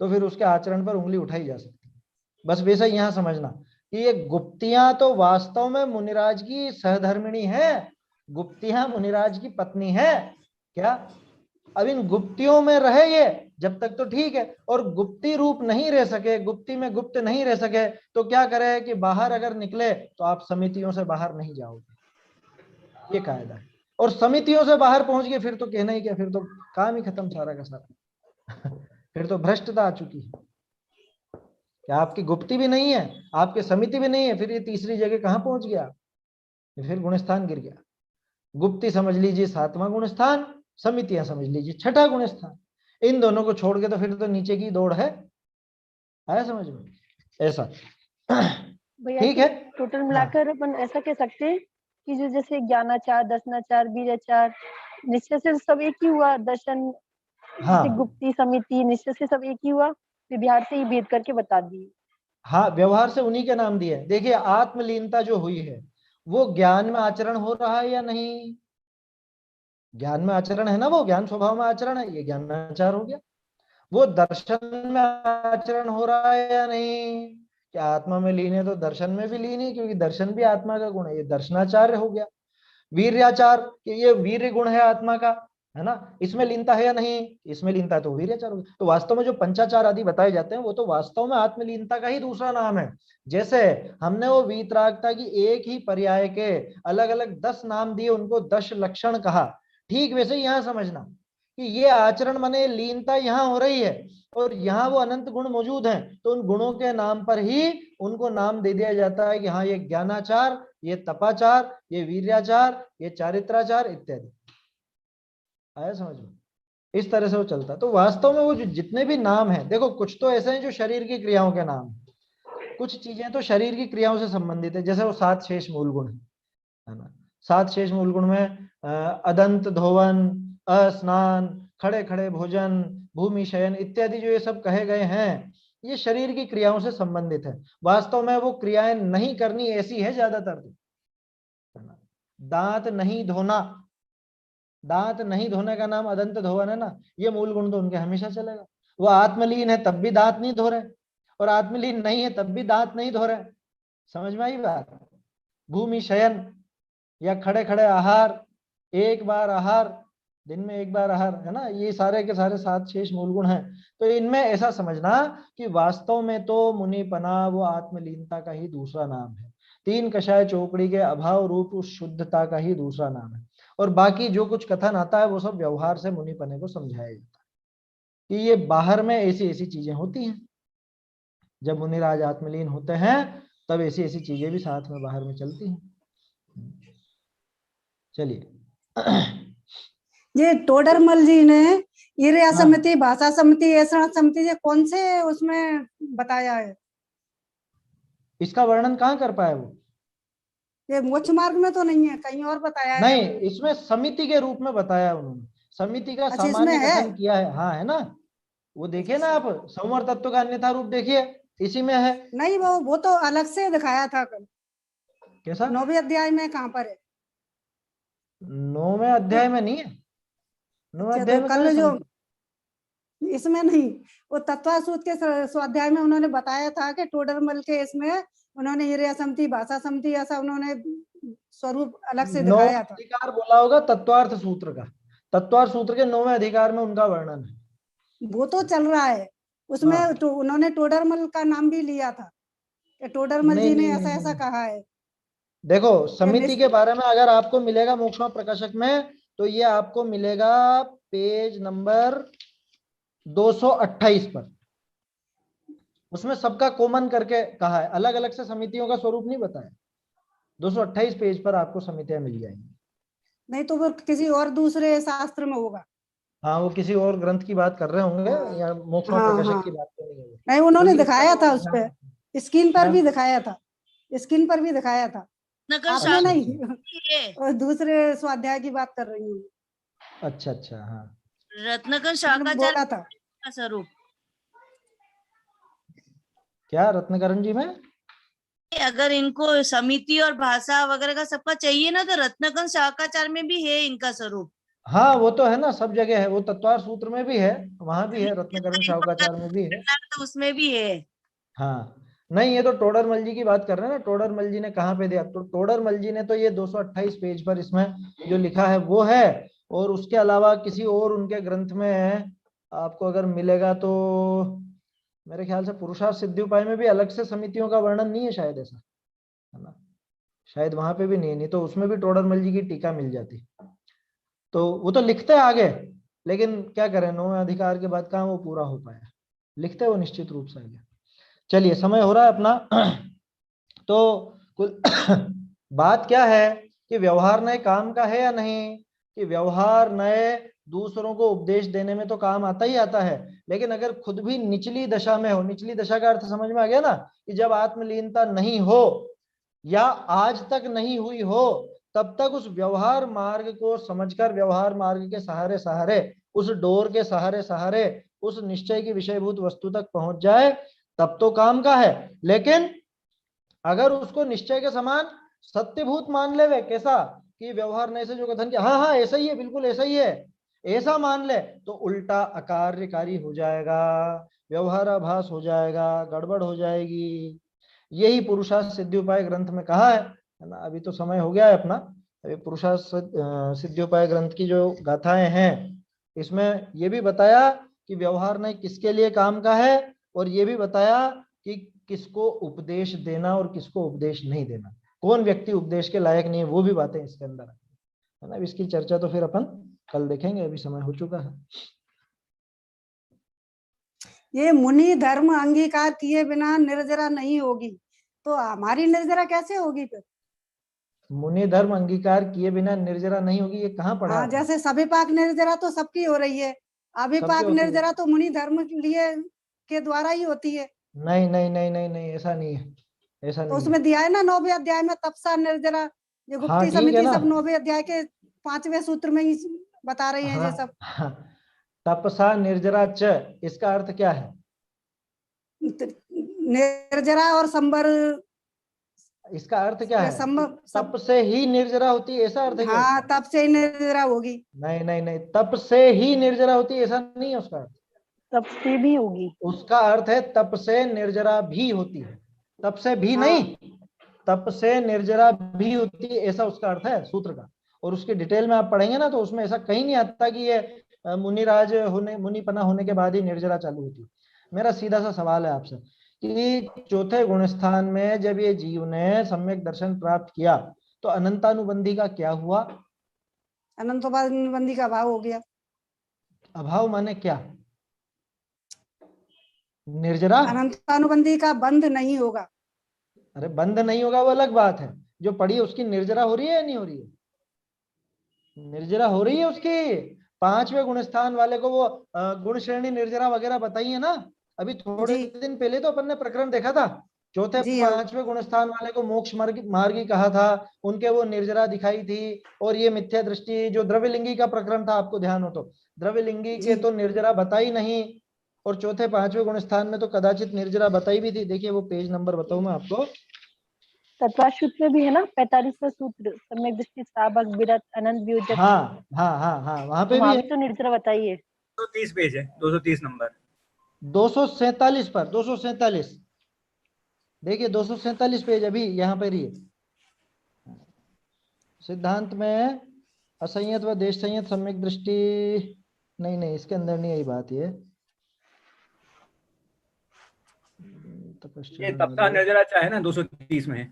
तो फिर उसके आचरण पर उंगली उठाई जा सकती है। बस वैसा यहाँ समझना कि ये गुप्तियां तो वास्तव में मुनिराज की सहधर्मिणी है, गुप्तियां मुनिराज की पत्नी है क्या। अब इन गुप्तियों में रहे ये जब तक तो ठीक है, और गुप्ती रूप नहीं रह सके, गुप्ती में गुप्त नहीं रह सके, तो क्या करे कि बाहर अगर निकले तो आप समितियों से बाहर नहीं जाओगे, ये कायदा है। और समितियों से बाहर पहुंच गए फिर तो कहना ही क्या, फिर तो काम ही खत्म सारा का सारा फिर तो भ्रष्टता आ चुकी है। क्या आपकी गुप्ती भी नहीं है, आपके समिति भी नहीं है, फिर ये तीसरी जगह कहां पहुंच गया? फिर गुणस्थान गिर गया। गुप्ती समझ लीजिए 7वां गुणस्थान, समितियां समझ लीजिए 6ठा गुणस्थान। इन दोनों को छोड़ के तो फिर तो नीचे की दौड़ है। आया समझ में? ऐसा भैया ठीक है। टोटल हाँ मिलाकर अपन ऐसा कह सकते हैं कि जो जैसे ज्ञानाचार, दर्शनाचार, बीजाचार, निश्चय से सब एक ही हुआ। दर्शन, जैसे हाँ गुप्ती, समिति, निश्चय से सब एक ही हुआ। व्यवहार से ही भेद करके बता दिए। हाँ, व्यवहार से उन्हीं के नाम दिए। देखिए, आत्मलीनता जो हुई है वो ज्ञान में आचरण हो रहा है या नहीं? ज्ञान में आचरण है ना, वो ज्ञान स्वभाव में आचरण है, ये ज्ञान में आचार हो गया। वो दर्शन में आचरण हो रहा है या नहीं? क्या आत्मा में लीन है तो दर्शन में भी लीन है, क्योंकि दर्शन भी आत्मा का गुण है, ये दर्शनाचार्य हो गया। वीर्याचार, कि ये वीर्य गुण है आत्मा का, है ना, इसमें लीनता है या नहीं? इसमें लीनता है तो वीर्याचार हो गया। तो वास्तव में जो पंचाचार आदि बताए जाते हैं वो तो वास्तव में आत्मलीनता का ही दूसरा नाम है। जैसे हमने वो वीतरागता की एक ही पर्याय के अलग अलग 10 नाम दिए, उनको 10 लक्षण कहा, ठीक वैसे ही यहाँ समझना कि ये आचरण माने लीनता यहाँ हो रही है और यहाँ वो अनंत गुण मौजूद हैं, तो उन गुणों के नाम पर ही उनको नाम दे दिया जाता है कि हाँ, ये ज्ञानाचार, ये तपाचार, ये वीर्याचार, ये चारित्राचार इत्यादि। आया समझ में? इस तरह से वो चलता है। तो वास्तव में वो जो जितने भी नाम हैं, देखो कुछ तो ऐसे हैं जो शरीर की क्रियाओं के नाम हैं, कुछ चीजें तो शरीर की क्रियाओं से संबंधित है, जैसे वो 7 शेष मूल गुण है ना। 7 शेष मूल गुण में अदंत धोवन, स्नान, खड़े खड़े भोजन, भूमि शयन इत्यादि जो ये सब कहे गए हैं, ये शरीर की क्रियाओं से संबंधित है। वास्तव में वो क्रियाएं नहीं करनी ऐसी है ज्यादातर तो। दांत नहीं धोना, दांत नहीं धोने का नाम अदंत धोवन है ना, ये मूल गुण तो उनके हमेशा चलेगा। वो आत्मलीन है तब भी दांत नहीं धो रहे, और आत्मलीन नहीं है तब भी दांत नहीं धो रहे। समझ में आई बात? भूमि शयन या खड़े खड़े आहार, एक बार आहार, दिन में एक बार आहार, है ना, ये सारे के सारे 7 शेष मूल गुण हैं। तो इनमें ऐसा समझना कि वास्तव में तो मुनिपना वो आत्मलीनता का ही दूसरा नाम है, 3 कषाय चौकड़ी के अभाव रूप उस शुद्धता का ही दूसरा नाम है। और बाकी जो कुछ कथन आता है वो सब व्यवहार से मुनिपने को समझाया जाता है कि ये बाहर में ऐसी ऐसी चीजें होती हैं, जब मुनिराज आत्मलीन होते हैं तब ऐसी ऐसी चीजें भी साथ में बाहर में चलती हैं। चलिए, ये टोडरमल जी ने ईर्या हाँ। समिति, भाषा समिति, ऐसा समिति, ये कौन से उसमें बताया है? इसका वर्णन कहाँ कर पाए वो? ये मोक्ष मार्ग में तो नहीं है, कहीं और बताया है? नहीं, इसमें समिति के रूप में बताया उन्होंने, समिति का अच्छा, सामान्य इसमें है? कथन किया है। हाँ, है ना, वो देखिए ना आप, संवर तत्व का अन्यथा रूप देखिए, इसी में है। नहीं, वो तो अलग से दिखाया था कल। कैसा? 9वें अध्याय में कहाँ पर है? 9वें अध्याय में नहीं है। 9वें अध्याय में कल जो समिति? इसमें नहीं, वो तत्वासूत के स्वाध्याय में उन्होंने बताया था कि टोडरमल के इसमें उन्होंने ईर्या समिति, भाषा समिति, ऐसा उन्होंने स्वरूप अलग से दिखाया था। अधिकार बोला होगा तत्वार्थ सूत्र का, तत्वार्थ सूत्र के 9वें अधिकार में उनका वर्णन है। वो तो चल रहा है उसमें। हाँ। तो उन्होंने टोडरमल का नाम भी लिया था कि टोडरमल नहीं जी ने नहीं ऐसा नहीं, ऐसा नहीं। कहा है। देखो, समिति के बारे में अगर आपको मिलेगा मोक्षमा प्रकाशक में, तो ये आपको मिलेगा पेज नंबर 228 पर। उसमें सबका कॉमन करके कहा है, अलग अलग से समितियों का स्वरूप नहीं बताया। 228 पेज पर आपको समितियां मिल जाएंगी। नहीं तो वो किसी और दूसरे शास्त्र में होगा। हाँ, वो किसी और ग्रंथ की बात कर रहे होंगे, हाँ, या मोक्षमा हाँ, प्रकाशक हाँ। की बात तो नहीं है। नहीं, उन्होंने क्योंकि दिखाया था इसका उस पे, स्क्रीन पर भी हाँ। दिखाया था, स्क्रीन पर भी दिखाया था। आपने नहीं, और दूसरे स्वाध्याय की बात कर रही हूँ। अच्छा अच्छा, हाँ। रत्नकन उन्होंने शाकाचार बोला था। का स्वरूप क्या रत्नकरण जी में? अगर इनको समिति और भाषा वगैरह का सबका चाहिए ना, तो रत्नकन शाकाचार में भी है इनका स्वरूप। हाँ, वो तो है ना, सब जगह है, वो तत्वार सूत्र में भी है, वहां भी है, रत्नकरण शावकाचार में भी है। तो उसमें भी है। हाँ, नहीं, ये तो टोडरमल जी की बात कर रहे हैं ना। टोडरमल जी ने कहाँ पे दिया? तो टोडरमल जी ने तो ये 228 पेज पर इसमें जो लिखा है वो है, और उसके अलावा किसी और उनके ग्रंथ में आपको अगर मिलेगा तो मेरे ख्याल से पुरुषार्थ सिद्धि उपाय में भी अलग से समितियों का वर्णन नहीं है शायद, ऐसा है ना, शायद वहां पे भी नहीं तो उसमें भी टोडरमल जी की टीका मिल जाती। तो वो तो लिखते हैं आगे, लेकिन क्या करें, 9वें अधिकार के बाद कहाँ वो पूरा हो पाया। लिखते वो निश्चित रूप से आगे। चलिए, समय हो रहा है अपना। तो कुल बात क्या है कि व्यवहार नए काम का है या नहीं? कि व्यवहार नए दूसरों को उपदेश देने में तो काम आता ही आता है, लेकिन अगर खुद भी निचली दशा में हो, निचली दशा का अर्थ समझ में आ गया ना, कि जब आत्मलीनता नहीं हो या आज तक नहीं हुई हो, तब तक उस व्यवहार मार्ग को समझकर व्यवहार मार्ग के सहारे सहारे, उस डोर के सहारे सहारे उस निश्चय की विषयभूत वस्तु तक पहुंच जाए तब तो काम का है। लेकिन अगर उसको निश्चय के समान सत्यभूत मान ले, वे कैसा कि व्यवहार से जो कथन किया, हाँ हाँ ऐसा ही है, बिल्कुल ऐसा ही है, ऐसा मान ले, तो उल्टा अकार्यकारी हो जाएगा, व्यवहाराभास हो जाएगा, गड़बड़ हो जाएगी। यही पुरुषार्थ सिद्धिउपाय ग्रंथ में कहा है ना। अभी तो समय हो गया है अपना। अभी पुरुषार्थ सिद्धिउपाय ग्रंथ की जो गाथाएं हैं इसमें ये भी बताया कि व्यवहार नहीं किसके लिए काम का है, और ये भी बताया कि किसको उपदेश देना और किसको उपदेश नहीं देना, कौन व्यक्ति उपदेश के लायक नहीं है, वो भी बातें इसके अंदर है ना। इसकी चर्चा तो फिर अपन कल देखेंगे, अभी समय हो चुका है। ये मुनि धर्म अंगीकार किए बिना निर्जरा नहीं होगी, तो हमारी निर्जरा कैसे होगी फिर? मुनि धर्म अंगीकार किए बिना निर्जरा नहीं होगी, ये कहाँ पढ़ा? हाँ, जैसे सविपाक निर्जरा तो सबकी हो रही है, अभिपाक होती है। निर्जरा तो मुनि धर्म लिए के द्वारा ही होती है। नहीं नहीं नहीं नहीं नहीं, ऐसा नहीं है, ऐसा तो नहीं है। उसमें दिया है ना 9वें अध्याय में तपसा निर्जरा, ये हाँ, गुप्ती ठीक है समिति ना। सब 9वें अध्याय के 5वें सूत्र में ही बता रही है ये सब। हाँ, तपसा निर्जरा च, इसका अर्थ क्या है? निर्जरा और संबर, इसका अर्थ क्या है? संबर तप से ही निर्जरा होती है, ऐसा अर्थ है क्या? हाँ, तप से ही निर्जरा होगी। नहीं नहीं नहीं, तप से ही निर्जरा होती है ऐसा नहीं है उसका अर्थ। तब से भी होगी। उसका अर्थ है तप से निर्जरा भी होती है, तप से भी हाँ। नहीं, तप से निर्जरा भी होती है, ऐसा उसका अर्थ है सूत्र का। और उसकी डिटेल में आप पढ़ेंगे ना तो उसमें ऐसा कहीं नहीं आता कि ये मुनिराज होने, मुनिपना होने के बाद ही निर्जरा चालू होती है। मेरा सीधा सा सवाल है आपसे कि चौथे गुण स्थान में जब ये जीव ने सम्यक दर्शन प्राप्त किया तो अनंतानुबंधी का क्या हुआ? अनंतोपाधि का भाव हो गया। अभाव माने क्या? निर्जरा। अनंतानुबंधी का बंध नहीं होगा। अरे बंद नहीं होगा वो अलग बात है, जो पड़ी है उसकी निर्जरा हो रही है या नहीं हो रही है? निर्जरा हो रही है उसकी। 5वें गुण स्थान वाले को वो गुण श्रेणी निर्जरा वगैरह बताई है ना। अभी थोड़े जी। दिन पहले तो अपन ने प्रकरण देखा था, चौथे जी हाँ। 5वें गुण स्थान वाले को मोक्ष मार्गी कहा था, उनके वो निर्जरा दिखाई थी। और ये मिथ्या दृष्टि जो द्रव्यलिंगी का प्रकरण था, आपको ध्यान हो तो द्रव्यलिंगी के तो निर्जरा बताई नहीं, और चौथे 5वें गुण स्थान में तो कदाचित निर्जरा बताई भी थी। देखिए वो पेज नंबर बताऊं मैं आपको। तत्वाश्रुत में भी है ना 45वां सूत्र, सम्यक दृष्टि साबक विरत अनंत वियोजक। हाँ हाँ हाँ हाँ, वहां पे भी वहां है। भी तो निर्जरा बताइए। 230 पेज है, 230 नंबर। 247 पर, 247 देखिए, 247 पेज अभी यहाँ पर ही है। सिद्धांत में असंयत व देश संयत सम्यक दृष्टि, नहीं नहीं इसके अंदर नहीं आई बात ये तपसा निर्जरा चाहे ना 230 में है।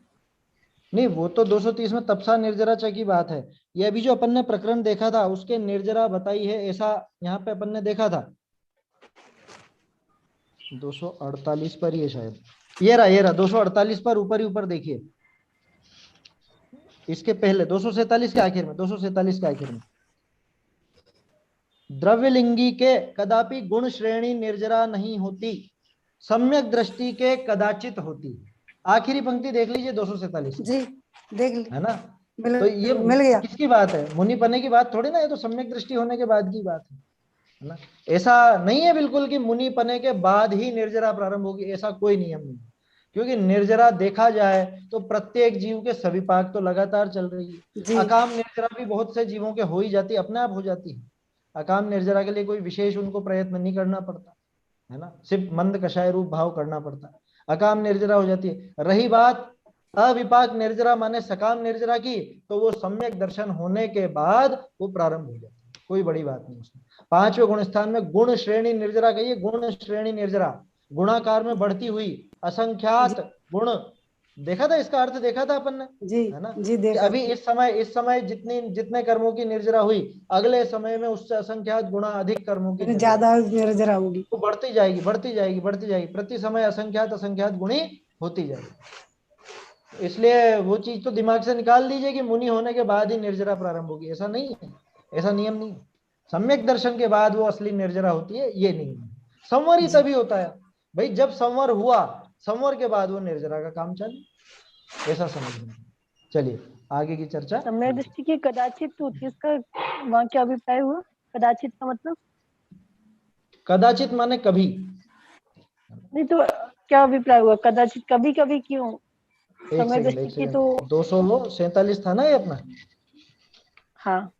नहीं, वो तो 230 में तपसा निर्जरा च की बात है। ये अभी जो अपन ने प्रकरण देखा था उसके निर्जरा बताई है, ऐसा यहाँ पे अपन ने देखा था। 248 पर ही है शायद, ये रहा 248 पर ऊपर ही ऊपर देखिए, इसके पहले 247 के आखिर में, 247 के आखिर में, द्रव्यलिंगी के कदापि गुण श्रेणी निर्जरा नहीं होती, सम्यक दृष्टि के कदाचित होती। आखिरी पंक्ति देख लीजिए 247 जी, देख है ना। मिल, तो ये मिल गया। किसकी बात है? मुनि पने की बात थोड़ी ना, ये तो सम्यक दृष्टि होने के बाद की बात है ना। ऐसा नहीं है बिल्कुल कि मुनि पने के बाद ही निर्जरा प्रारंभ होगी, ऐसा कोई नियम नहीं। क्योंकि निर्जरा देखा जाए तो प्रत्येक जीव के सभी पाक तो लगातार चल रही है। अकाम निर्जरा भी बहुत से जीवों के हो ही जाती, अपने आप हो जाती है। अकाम निर्जरा के लिए कोई विशेष उनको प्रयत्न नहीं करना पड़ता है ना, सिर्फ मंद कषाय रूप भाव करना पड़ता है, अकाम निर्जरा हो जाती है। रही बात अविपाक निर्जरा माने सकाम निर्जरा की, तो वो सम्यक दर्शन होने के बाद वो प्रारंभ हो जाती है, कोई बड़ी बात नहीं उसमें। 5वें गुण स्थान में गुण श्रेणी निर्जरा कहिए, गुण श्रेणी निर्जरा, गुणाकार में बढ़ती हुई असंख्यात गुण, देखा था इसका अर्थ, देखा था अपन ने जी, है ना। जी देखा। अभी इस समय जितने कर्मों की निर्जरा हुई, अगले समय में उससे असंख्यात गुणा अधिक कर्मों की ज्यादा निर्जरा होगी, वो बढ़ती जाएगी बढ़ती जाएगी बढ़ती जाएगी, प्रति समय असंख्यात असंख्यात गुणी होती जाएगी। इसलिए वो चीज तो दिमाग से निकाल दीजिए कि मुनि होने के बाद ही निर्जरा प्रारंभ होगी, ऐसा नहीं है, ऐसा नियम नहीं है। सम्यक दर्शन के बाद वो असली निर्जरा होती है, ये नहीं है। संवर ही तभी होता है भाई जब संवर हुआ, संवर के बाद वो निर्जरा का काम चले, ऐसा समझना। चलिए आगे की चर्चा। सम्यक दृष्टि की कदाचित होती है, इसका वहाँ क्या अभिप्राय हुआ? कदाचित का मतलब कदाचित माने कभी। नहीं तो क्या अभिप्राय हुआ कदाचित कभी कभी क्यों? एक समय सेकंड, दृष्टि की तो 247 था ना ये अपना। हाँ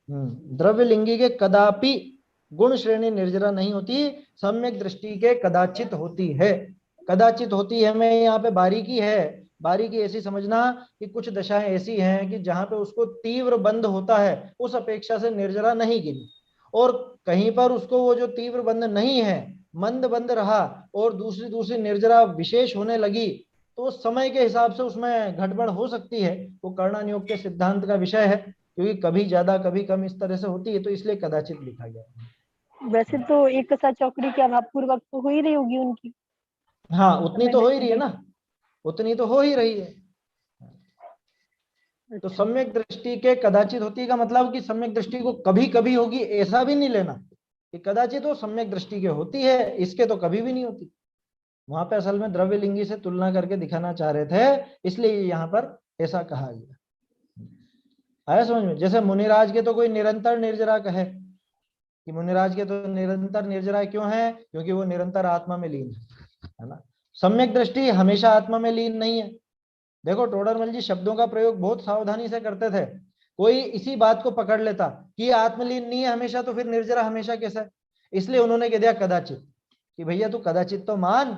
द्रव्य लिंगी के कदापि गुण श्रेणी निर्जरा नहीं होती, सम्यक दृष्टि के कदाचित होती है। कदाचित होती है में यहाँ पे बारीकी है, बारीकी ऐसी समझना कि कुछ दशाएं ऐसी हैं कि जहां पे उसको तीव्र बंध होता है उस अपेक्षा से निर्जरा नहीं गिनी, और कहीं पर उसको वो जो तीव्र बंध नहीं है मंद बंध रहा और दूसरी दूसरी निर्जरा विशेष होने लगी, तो समय के हिसाब से उसमें गड़बड़ हो सकती है। वो कर्णन योग के सिद्धांत का विषय है, क्योंकि कभी ज्यादा कभी कम इस तरह से होती है, तो इसलिए कदाचित लिखा गया। वैसे तो एक कसा चौकड़ी की अभावपूर्वक तो हो ही रही होगी उनकी। हाँ उतनी समय तो हो ही रही है दृष्टि ना, उतनी तो हो ही रही है। तो अच्छा सम्यक दृष्टि के कदाचित होती का मतलब कि सम्यक दृष्टि को कभी कभी होगी ऐसा भी नहीं लेना कि कदाचित वो सम्यक दृष्टि के होती है, इसके तो कभी भी नहीं होती। वहां पे असल में द्रव्य लिंगी से तुलना करके दिखाना चाह रहे थे, इसलिए यहाँ पर ऐसा कहा गया। आया समझ में? जैसे मुनिराज के तो कोई निरंतर निर्जरा कहे कि मुनिराज के तो निरंतर निर्जरा क्यों है, क्योंकि वो निरंतर आत्मा में लीन है ना। सम्यक दृष्टि हमेशा आत्मा में लीन नहीं है। देखो टोडरमल जी शब्दों का प्रयोग बहुत सावधानी से करते थे। कोई इसी बात को पकड़ लेता कि आत्मलीन नहीं है हमेशा, तो फिर निर्जरा हमेशा कैसा है, इसलिए उन्होंने कह दिया कदाचित, कि भैया तू कदाचित तो मान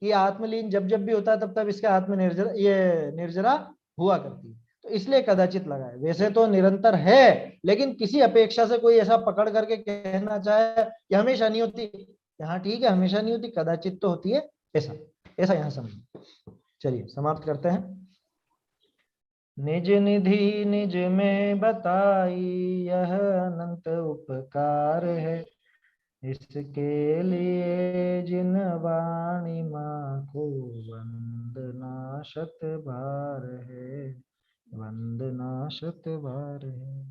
कि आत्मलीन जब जब भी होता है तब तब इसके आत्म निर्जरा ये निर्जरा हुआ करती है, तो इसलिए कदाचित लगा है। वैसे तो निरंतर है, लेकिन किसी अपेक्षा से कोई ऐसा पकड़ करके कहना चाहे कि हमेशा नहीं होती, यहाँ ठीक है हमेशा नहीं होती, कदाचित तो होती है, ऐसा ऐसा यहाँ समझ। चलिए समाप्त करते हैं। निज निधि निज में बताई यह अनंत उपकार है, इसके लिए जिन वाणी माँ को वंदना शत बार है, वंदना शत बार है।